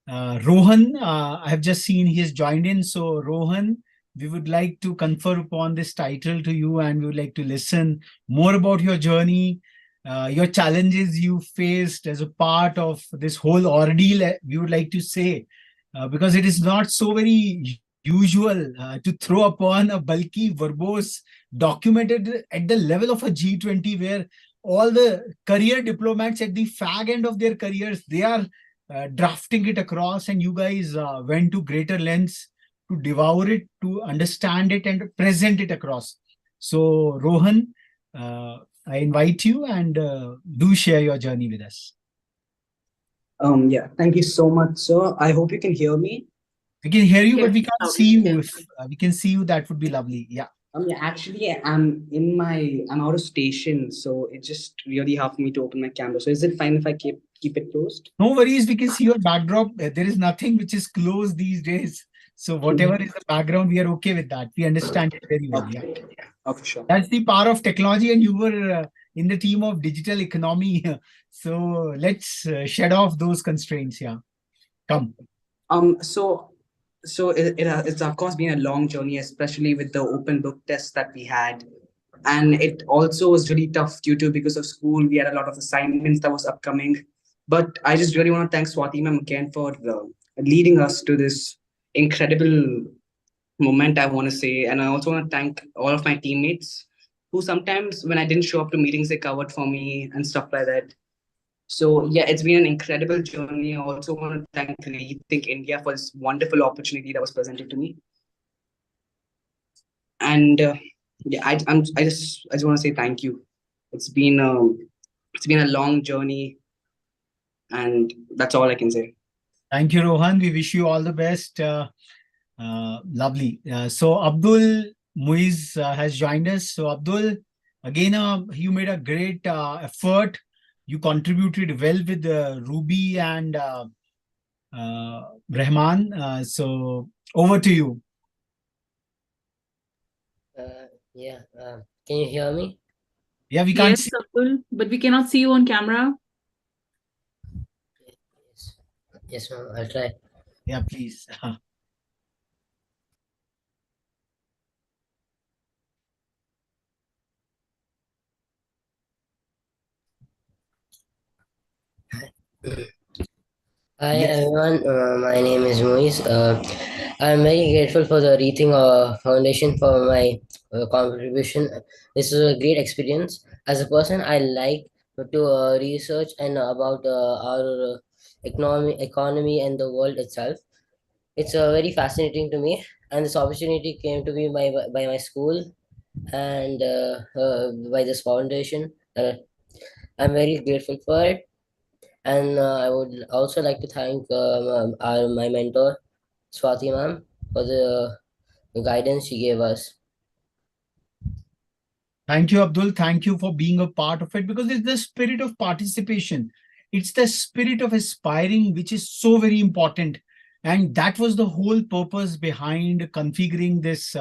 Rohan. I have just seen he has joined in. So Rohan, we would like to confer upon this title to you, and we would like to listen more about your journey, your challenges you faced as a part of this whole ordeal, we would like to say, because it is not so very usual to throw upon a bulky, verbose, documented at the level of a G20, where all the career diplomats at the fag end of their careers, they are drafting it across, and you guys went to greater lengths to devour it, to understand it, and present it across. So, Rohan, I invite you, and do share your journey with us. Yeah, thank you so much, sir. I hope you can hear me. We can hear you, but we Yes, can't loud see and you. clear. If we can see you, that would be lovely. Yeah. Yeah, actually, I'm out of station, so it's just really hard for me to open my camera. So is it fine if I keep it closed? No worries. We can see your backdrop. There is nothing which is closed these days. So whatever is the background, we are okay with that. We understand it very well. Yeah. Okay, sure. That's the power of technology, and you were in the team of digital economy. So let's shed off those constraints. Yeah. Come. So it's of course been a long journey, especially with the open book test that we had, and it also was really tough due to because of school. We had a lot of assignments that was upcoming, but I just really want to thank Swati ma'am again for leading us to this incredible moment, I want to say. And I also want to thank all of my teammates who sometimes when I didn't show up to meetings, they covered for me and stuff like that. So yeah, it's been an incredible journey. I also want to thank Rethink India for this wonderful opportunity that was presented to me. And yeah, I just want to say thank you. It's been a long journey, and that's all I can say. Thank you, Rohan. We wish you all the best. Lovely. So Abdul Muiz has joined us. So Abdul, again, you made a great effort. You contributed well with Ruby and Rahman. So over to you. Yeah. Can you hear me? Yeah, we can't Yes, see. Abdul, but we cannot see you on camera. Yes, ma'am. I'll try. Yeah, please. Hi Yes. everyone, my name is Muiz. I'm very grateful for the Rethink Foundation for my contribution. This is a great experience. As a person, I like to research and about our economy and the world itself. It's very fascinating to me, and this opportunity came to me by my school and by this foundation. I'm very grateful for it. And I would also like to thank my mentor, Swati ma'am, for the guidance she gave us. Thank you, Abdul. Thank you for being a part of it, because it's the spirit of participation. It's the spirit of aspiring, which is so very important. And that was the whole purpose behind configuring this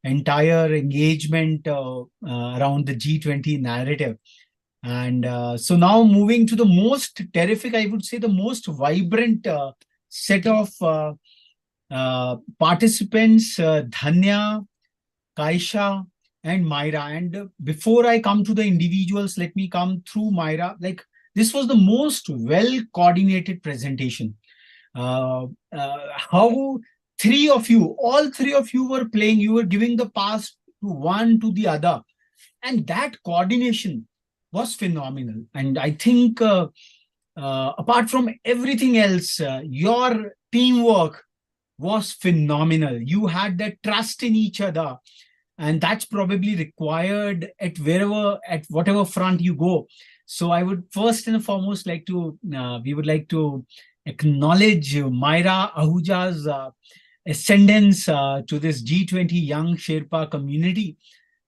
entire engagement around the G20 narrative. And so now moving to the most terrific, I would say the most vibrant set of participants, Daanya, Kaisha, and Myra. And before I come to the individuals, let me come through Myra. Like, this was the most well coordinated presentation. How all three of you were playing, you were giving the pass to one to the other, and that coordination was phenomenal. And I think apart from everything else, your teamwork was phenomenal. You had that trust in each other, and that's probably required at whatever front you go. So I would first and foremost we would like to acknowledge Myra Ahuja's ascendance to this G20 Young Sherpa community.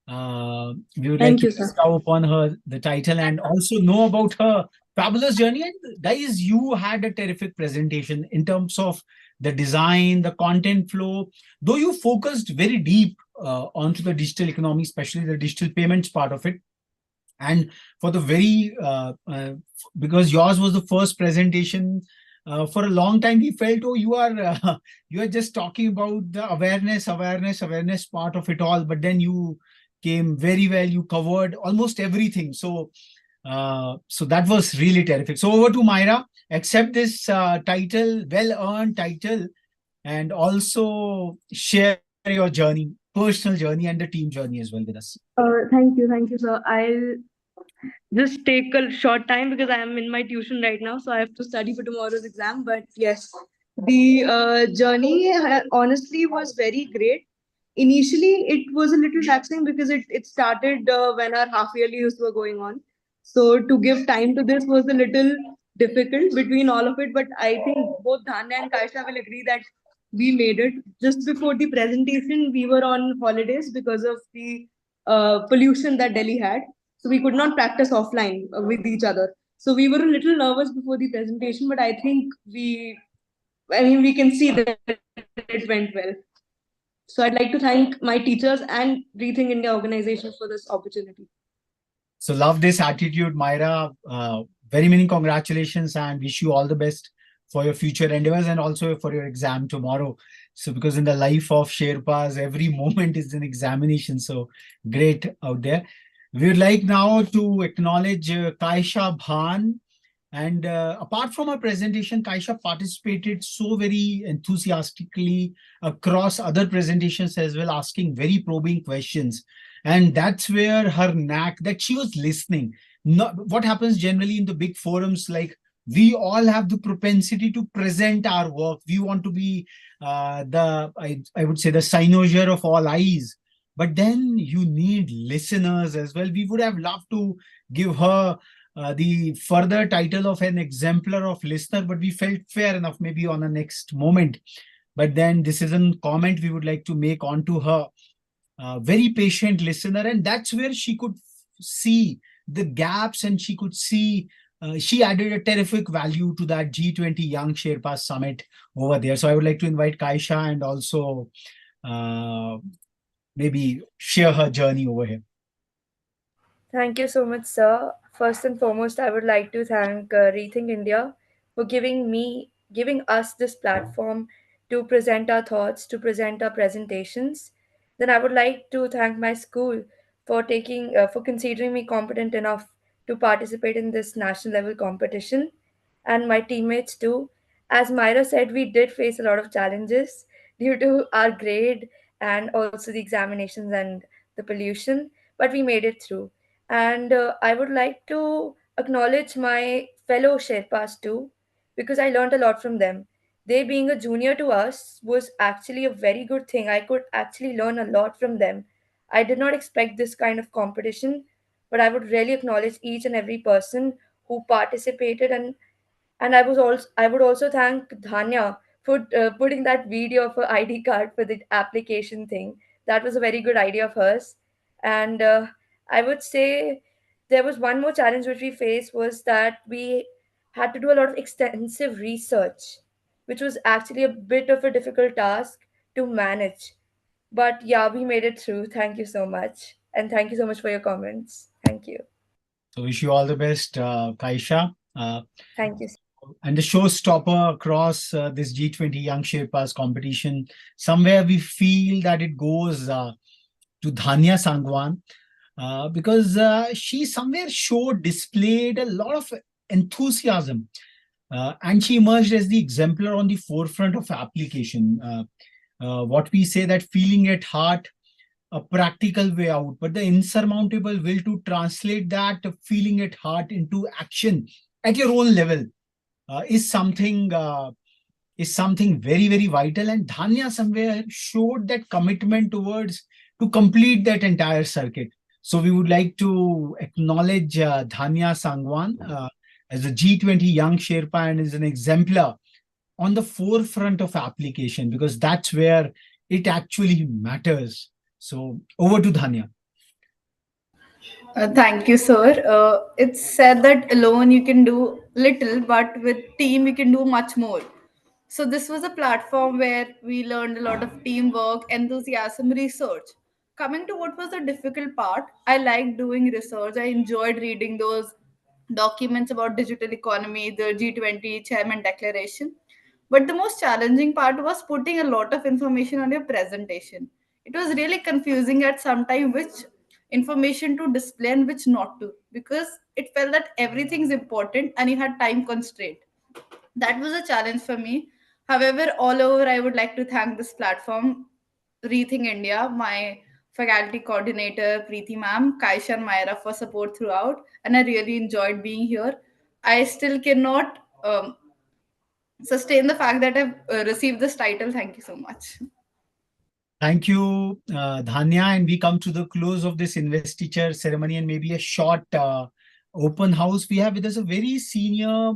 We would like Thank to you, sir. bestow upon her the title and also know about her fabulous journey. And guys, you had a terrific presentation in terms of the design, the content flow, though you focused very deep onto the digital economy, especially the digital payments part of it. And for the because yours was the first presentation, for a long time we felt, oh, you are just talking about the awareness part of it all. But then you came very well, you covered almost everything. So that was really terrific. So over to Myra, accept this title, well-earned title, and also share your journey, personal journey and the team journey as well with us. Thank you, sir. I'll just take a short time because I am in my tuition right now, so I have to study for tomorrow's exam. But yes, the journey honestly was very great. Initially, it was a little taxing because it started when our half yearlies were going on. So to give time to this was a little difficult between all of it. But I think both Daanya and Kaisha will agree that we made it. Just before the presentation, we were on holidays because of the pollution that Delhi had. So we could not practice offline with each other. So we were a little nervous before the presentation, but I think we can see that it went well. So I'd like to thank my teachers and Rethink India organization for this opportunity. So love this attitude, Myra. Very many congratulations and wish you all the best for your future endeavors and also for your exam tomorrow. So because in the life of Sherpas, every moment is an examination. So great out there. We would like now to acknowledge Kaisha Bhan. And apart from her presentation, Kaisha participated so very enthusiastically across other presentations as well, asking very probing questions. And that's where her knack, that she was listening. Not what happens generally in the big forums, like we all have the propensity to present our work. We want to be I would say the cynosure of all eyes. But then you need listeners as well. We would have loved to give her the further title of an exemplar of listener, but we felt fair enough maybe on a next moment. But then this is a comment we would like to make onto her. Very patient listener, and that's where she could see the gaps and she could see she added a terrific value to that G20 Young Sherpas Summit over there. So I would like to invite Kaisha and also maybe share her journey over here. Thank you so much, sir. First and foremost, I would like to thank Rethink India for giving us this platform to present our thoughts, to present our presentations. Then I would like to thank my school for considering me competent enough to participate in this national level competition, and my teammates too. As Myra said, we did face a lot of challenges due to our grade and also the examinations and the pollution, but we made it through. And I would like to acknowledge my fellow Sherpas too, because I learned a lot from them. They being a junior to us was actually a very good thing. I could actually learn a lot from them. I did not expect this kind of competition, but I would really acknowledge each and every person who participated, and I would also thank Daanya for putting that video of her ID card for the application thing. That was a very good idea of hers. And I would say there was one more challenge which we faced was that we had to do a lot of extensive research, which was actually a bit of a difficult task to manage. But yeah, we made it through. Thank you so much. And thank you so much for your comments. Thank you. So wish you all the best, Kaisha. Thank you. And the showstopper across this G20 Young Sherpas competition, somewhere we feel that it goes to Daanya Sangwan, because she somewhere displayed a lot of enthusiasm, and she emerged as the exemplar on the forefront of application. What we say that feeling at heart, a practical way out, but the insurmountable will to translate that feeling at heart into action at your own level is something very, very vital. And Daanya somewhere showed that commitment towards to complete that entire circuit. So we would like to acknowledge Daanya Sangwan as a G20 young Sherpa and is an exemplar on the forefront of application, because that's where it actually matters. So over to Daanya. Thank you, sir. It's said that alone you can do little, but with team you can do much more. So this was a platform where we learned a lot of teamwork, enthusiasm, research. Coming to what was the difficult part, I liked doing research. I enjoyed reading those documents about digital economy, the G20 chairman declaration. But the most challenging part was putting a lot of information on your presentation. It was really confusing at some time which information to display and which not to, because it felt that everything's important and you had time constraint. That was a challenge for me. However, all over, I would like to thank this platform, Rethink India, my faculty coordinator, Preeti ma'am, Kaisha and Myra for support throughout. And I really enjoyed being here. I still cannot sustain the fact that I've received this title. Thank you so much. Thank you, Daanya. And we come to the close of this investiture ceremony and maybe a short open house. We have with us a very senior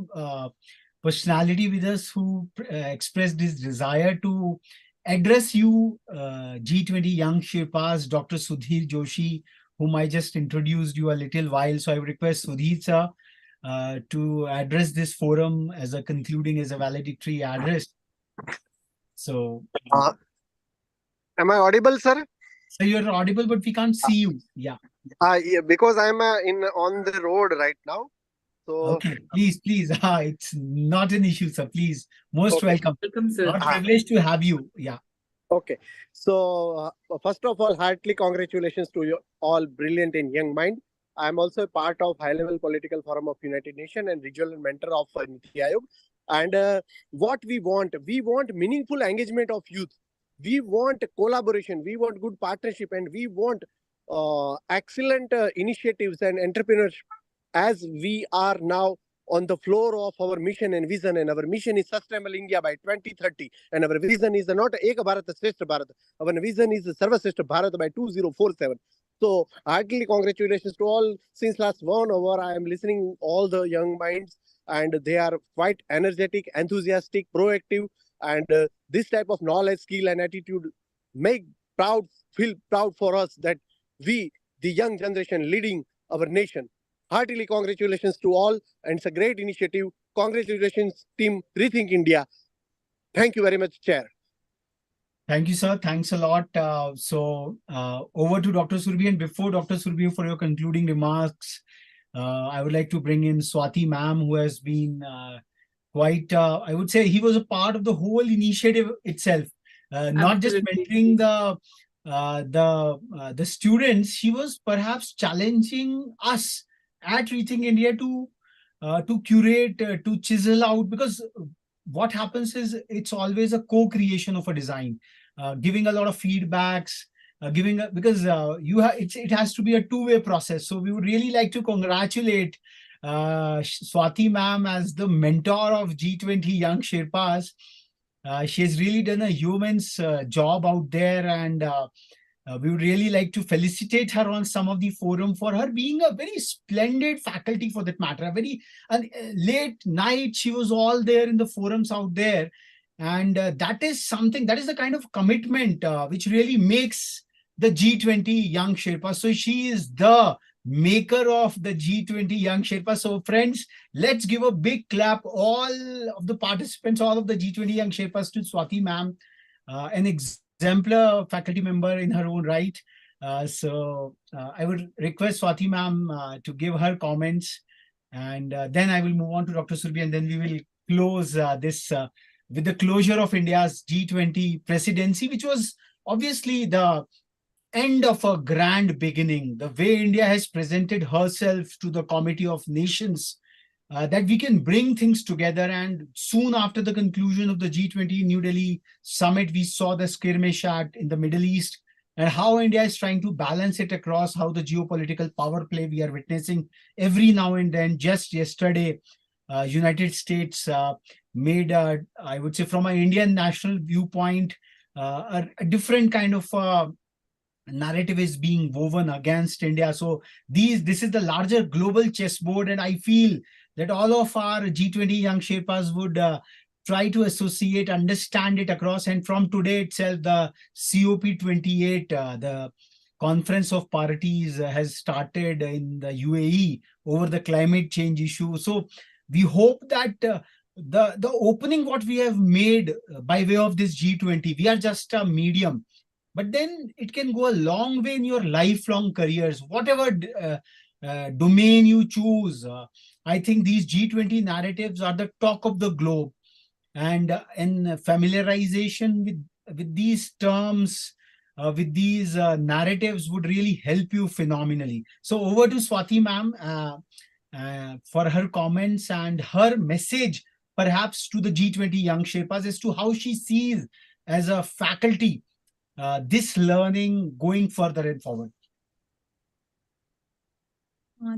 personality with us who expressed his desire to address you, G20 Young Sherpas, Dr. Sudhir Joshi, whom I just introduced you a little while. So I would request Sudhir sir to address this forum as a valedictory address. So, am I audible, sir? So you're audible, but we can't see you. Yeah. Yeah, because I'm on the road right now. So okay, please. It's not an issue, sir. Please, most welcome. Welcome, sir. Our privilege to have you. Yeah. Okay. So first of all, heartily congratulations to you all, brilliant and young mind. I'm also a part of High Level Political Forum of United Nations and regional mentor of Niti Aayog. And what we want meaningful engagement of youth. We want collaboration. We want good partnership, and we want excellent initiatives and entrepreneurship. As we are now on the floor of our mission and vision, and our mission is Sustainable India by 2030, and our vision is not Ek Bharat Shrestha Bharat. Our vision is Sarva Shrestha Bharat by 2047. So heartily congratulations to all. Since last 1 hour, I am listening all the young minds, and they are quite energetic, enthusiastic, proactive, and this type of knowledge, skill, and attitude feel proud for us that we, the young generation, leading our nation. Heartily congratulations to all, and it's a great initiative. Congratulations, team Rethink India. Thank you very much, Chair. Thank you, sir. Thanks a lot. So over to Dr. Surbhi, and before Dr. Surbhi, for your concluding remarks, I would like to bring in Swati ma'am, who has been quite, I would say he was a part of the whole initiative itself, not just mentoring the students. She was perhaps challenging us at Rethink India to curate, to chisel out, because what happens is it's always a co-creation of a design, giving a lot of feedbacks, because it has to be a two-way process. So we would really like to congratulate Swati ma'am as the mentor of G20 Young Sherpas. She has really done a yeoman's job out there, and we would really like to felicitate her on some of the forum for her being a very splendid faculty, for that matter. A very late night, she was all there in the forums out there. And that is something, that is the kind of commitment which really makes the G20 Young Sherpa. So she is the maker of the G20 Young Sherpa. So friends, let's give a big clap, all of the participants, all of the G20 Young Sherpas, to Swati ma'am, an exemplar faculty member in her own right. I would request Swati ma'am to give her comments, and then I will move on to Dr. Surbhi, and then we will close this with the closure of India's G20 presidency, which was obviously the end of a grand beginning. The way India has presented herself to the Committee of Nations, that we can bring things together. And soon after the conclusion of the G20 New Delhi summit, we saw the skirmish in the Middle East, and how India is trying to balance it across, how the geopolitical power play we are witnessing every now and then. Just yesterday, United States made, I would say, from an Indian national viewpoint, a different kind of narrative is being woven against India. So this is the larger global chessboard, and I feel that all of our G20 young Sherpas would try to associate, understand it across. And from today itself, the COP28, the Conference of Parties, has started in the UAE over the climate change issue. So we hope that the opening what we have made by way of this G20, we are just a medium, but then it can go a long way in your lifelong careers, whatever domain you choose. I think these G20 narratives are the talk of the globe, and familiarization with these terms, with these narratives would really help you phenomenally. So over to Swati ma'am for her comments and her message, perhaps to the G20 young Sherpas, as to how she sees as a faculty this learning going further and forward.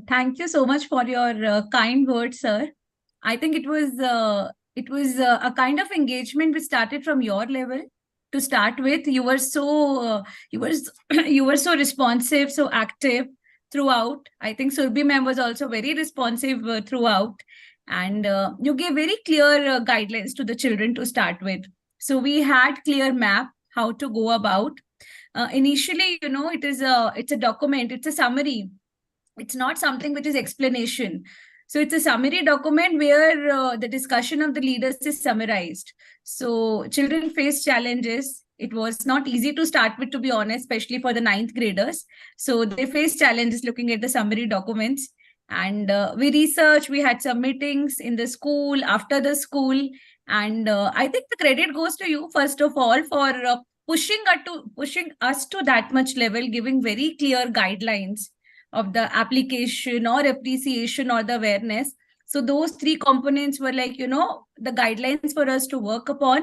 Thank you so much for your kind words, sir. I think it was a kind of engagement which started from your level. To start with, you were so you were so responsive, so active throughout. I think Surbi ma'am was also very responsive throughout, and you gave very clear guidelines to the children to start with. So we had clear map how to go about. Initially, it's a document, it's a summary. It's not something which is explanation. So it's a summary document where the discussion of the leaders is summarized. So children face challenges. It was not easy to start with, to be honest, especially for the 9th graders. So they faced challenges looking at the summary documents. And we researched, we had some meetings in the school, after the school. And I think the credit goes to you, first of all, for pushing us to that much level, giving very clear guidelines of the application or appreciation or the awareness. So those 3 components were like, the guidelines for us to work upon.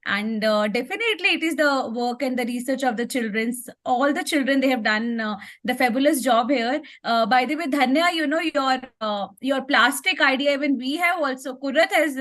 And definitely it is the work and the research of the children's. All the children, they have done the fabulous job here. By the way, Daanya, your plastic idea, even we have also, Kurat has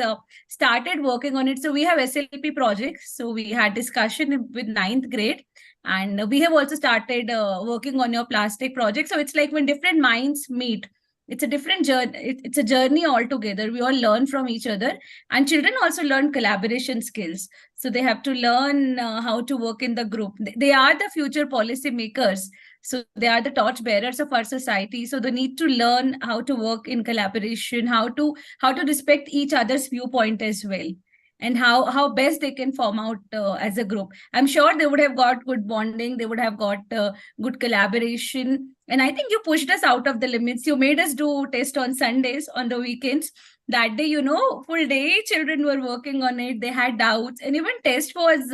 started working on it. So we have SLP projects. So we had discussion with 9th grade. And we have also started working on your plastic project. So it's like when different minds meet, it's a different journey. It's a journey altogether. We all learn from each other, and children also learn collaboration skills. So they have to learn how to work in the group. They are the future policy makers. So they are the torch bearers of our society. So they need to learn how to work in collaboration, how to respect each other's viewpoint as well, and how best they can form out as a group. I'm sure they would have got good bonding. They would have got good collaboration. And I think you pushed us out of the limits. You made us do test on Sundays, on the weekends. That day, full day, children were working on it. They had doubts. And even test was,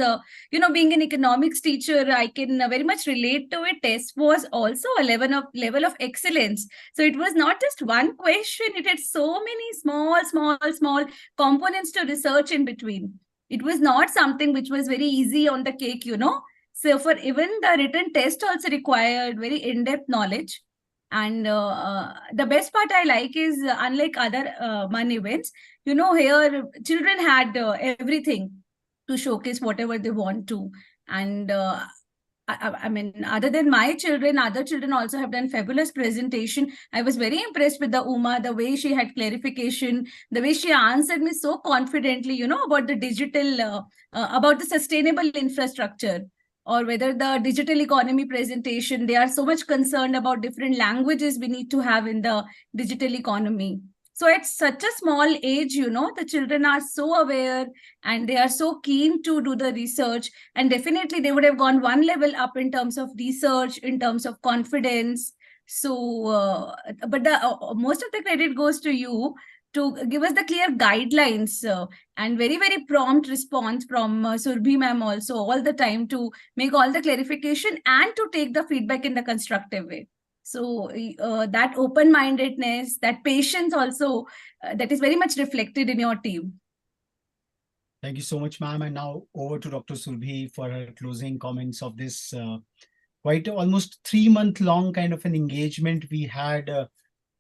being an economics teacher, I can very much relate to it. Test was also a level of excellence. So it was not just one question. It had so many small components to research in between. It was not something which was very easy on the cake, So for even the written test also required very in-depth knowledge. And the best part I like is, unlike other MUN events, here children had everything to showcase whatever they want to. And I mean, other than my children, other children also have done fabulous presentation. I was very impressed with the Uma, the way she had clarification, the way she answered me so confidently, about the digital, about the sustainable infrastructure, or whether the digital economy presentation. They are so much concerned about different languages we need to have in the digital economy. So at such a small age, the children are so aware and they are so keen to do the research. And definitely they would have gone one level up in terms of research, in terms of confidence. So, but the most of the credit goes to you to give us the clear guidelines and very, very prompt response from Surbhi ma'am also all the time to make all the clarification and to take the feedback in the constructive way. So that open-mindedness, that patience also, that is very much reflected in your team. Thank you so much, ma'am. And now over to Dr. Surbhi for her closing comments of this quite almost 3-month long kind of an engagement we had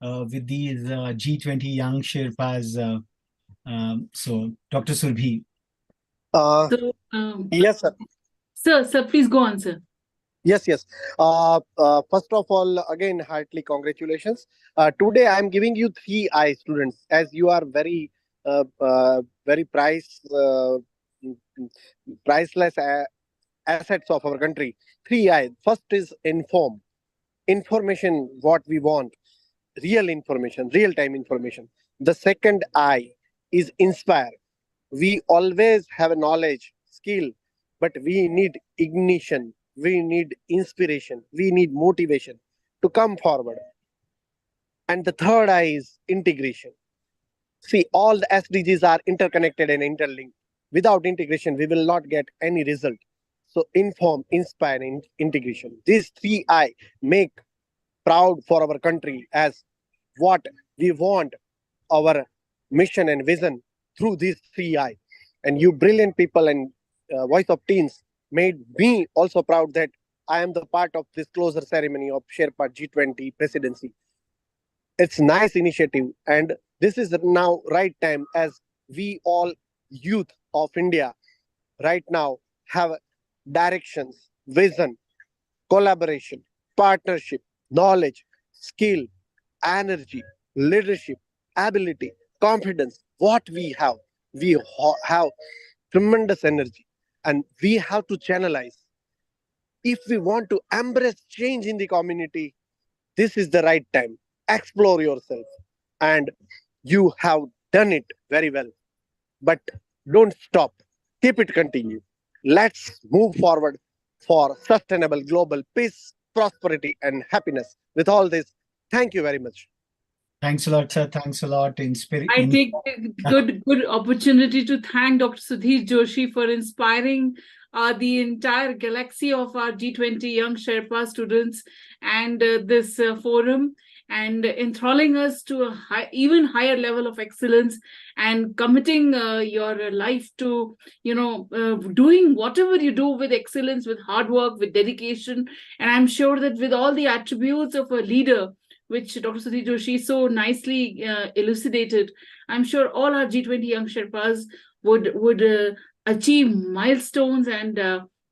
with these G20 young Sherpas. So, Dr. Surbhi. Yes, sir. Sir, please go on, sir. Yes. First of all, again, heartily congratulations. Today, I am giving you 3I students, as you are very priceless assets of our country. 3I. First is inform. Information, what we want. Real information, real-time information. The second I is inspire. We always have a knowledge, skill, but we need ignition. We need inspiration. We need motivation to come forward. And the third I is integration. See, all the SDGs are interconnected and interlinked. Without integration, we will not get any result. So inform, inspire, and integration. These 3I make proud for our country as what we want, our mission and vision through these 3I. And you brilliant people and Voice of Teens made me also proud that I am the part of this closure ceremony of Sherpa G20 Presidency. It's nice initiative, and this is now right time as we all youth of India right now have directions, vision, collaboration, partnership, knowledge, skill, energy, leadership, ability, confidence. What we have tremendous energy, and we have to channelize. If we want to embrace change in the community, this is the right time. Explore yourself, and you have done it very well. But don't stop. Keep it continue. Let's move forward for sustainable global peace, prosperity, and happiness. With all this, thank you very much. Thanks a lot, sir. Thanks a lot. I take good opportunity to thank Dr. Sudhir Joshi for inspiring the entire galaxy of our G20 young Sherpa students and this forum, and enthralling us to a even higher level of excellence, and committing your life to doing whatever you do with excellence, with hard work, with dedication. And I'm sure that with all the attributes of a leader, which Dr. Sudhir Joshi so nicely elucidated, I'm sure all our G20 young Sherpas would achieve milestones and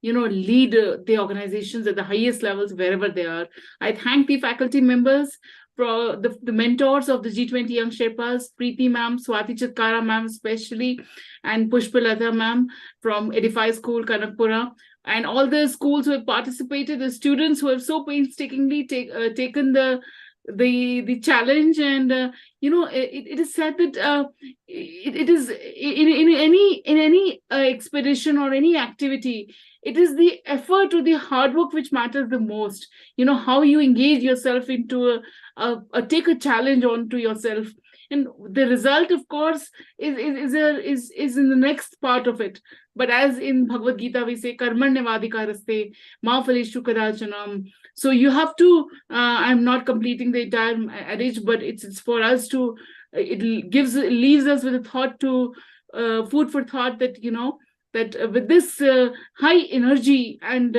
lead the organizations at the highest levels wherever they are. I thank the faculty members, for the mentors of the G20 young Sherpas, Preeti ma'am, Swati Chitkara ma'am especially, and Pushpalata ma'am from Edify School, Kanakpura, and all the schools who have participated, the students who have so painstakingly taken the challenge. And it is said that it is in any expedition or any activity, it is the effort or the hard work which matters the most. How you engage yourself into take a challenge onto yourself, and the result, of course, is in the next part of it. But as in Bhagavad Gita we say, karmanyavadikaraste ma phaleshu kadachanam. So you have to, I'm not completing the entire adage, but it's for us to, it leaves us with a thought to, food for thought, that that with this high energy and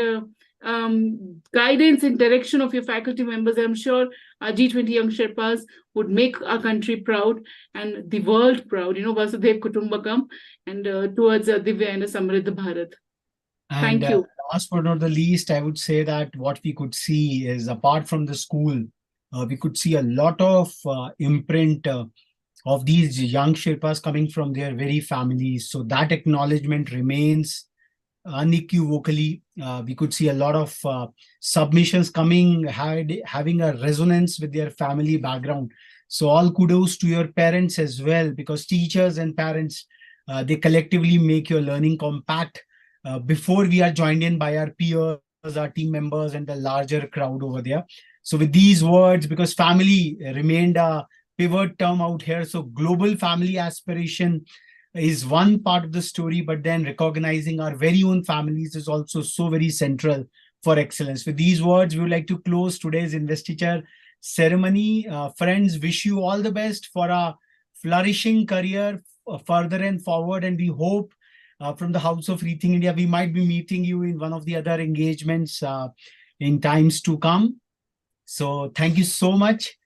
guidance and direction of your faculty members, I'm sure our G20 young Sherpas would make our country proud and the world proud, Vasudev Kutumbakam, and towards a Divya and a Samriddha Bharat. And Thank you. Last but not the least, I would say that what we could see is, apart from the school, we could see a lot of imprint of these young Sherpas coming from their very families. So that acknowledgement remains unequivocally. We could see a lot of submissions coming, having a resonance with their family background. So all kudos to your parents as well, because teachers and parents, they collectively make your learning compact before we are joined in by our peers, our team members, and the larger crowd over there. So with these words, because family remained a pivot term out here. So global family aspiration is one part of the story, but then recognizing our very own families is also so very central for excellence. With these words, we would like to close today's investiture ceremony. Friends, wish you all the best for a flourishing career further and forward. And we hope from the House of Rethink India, we might be meeting you in one of the other engagements in times to come. So thank you so much.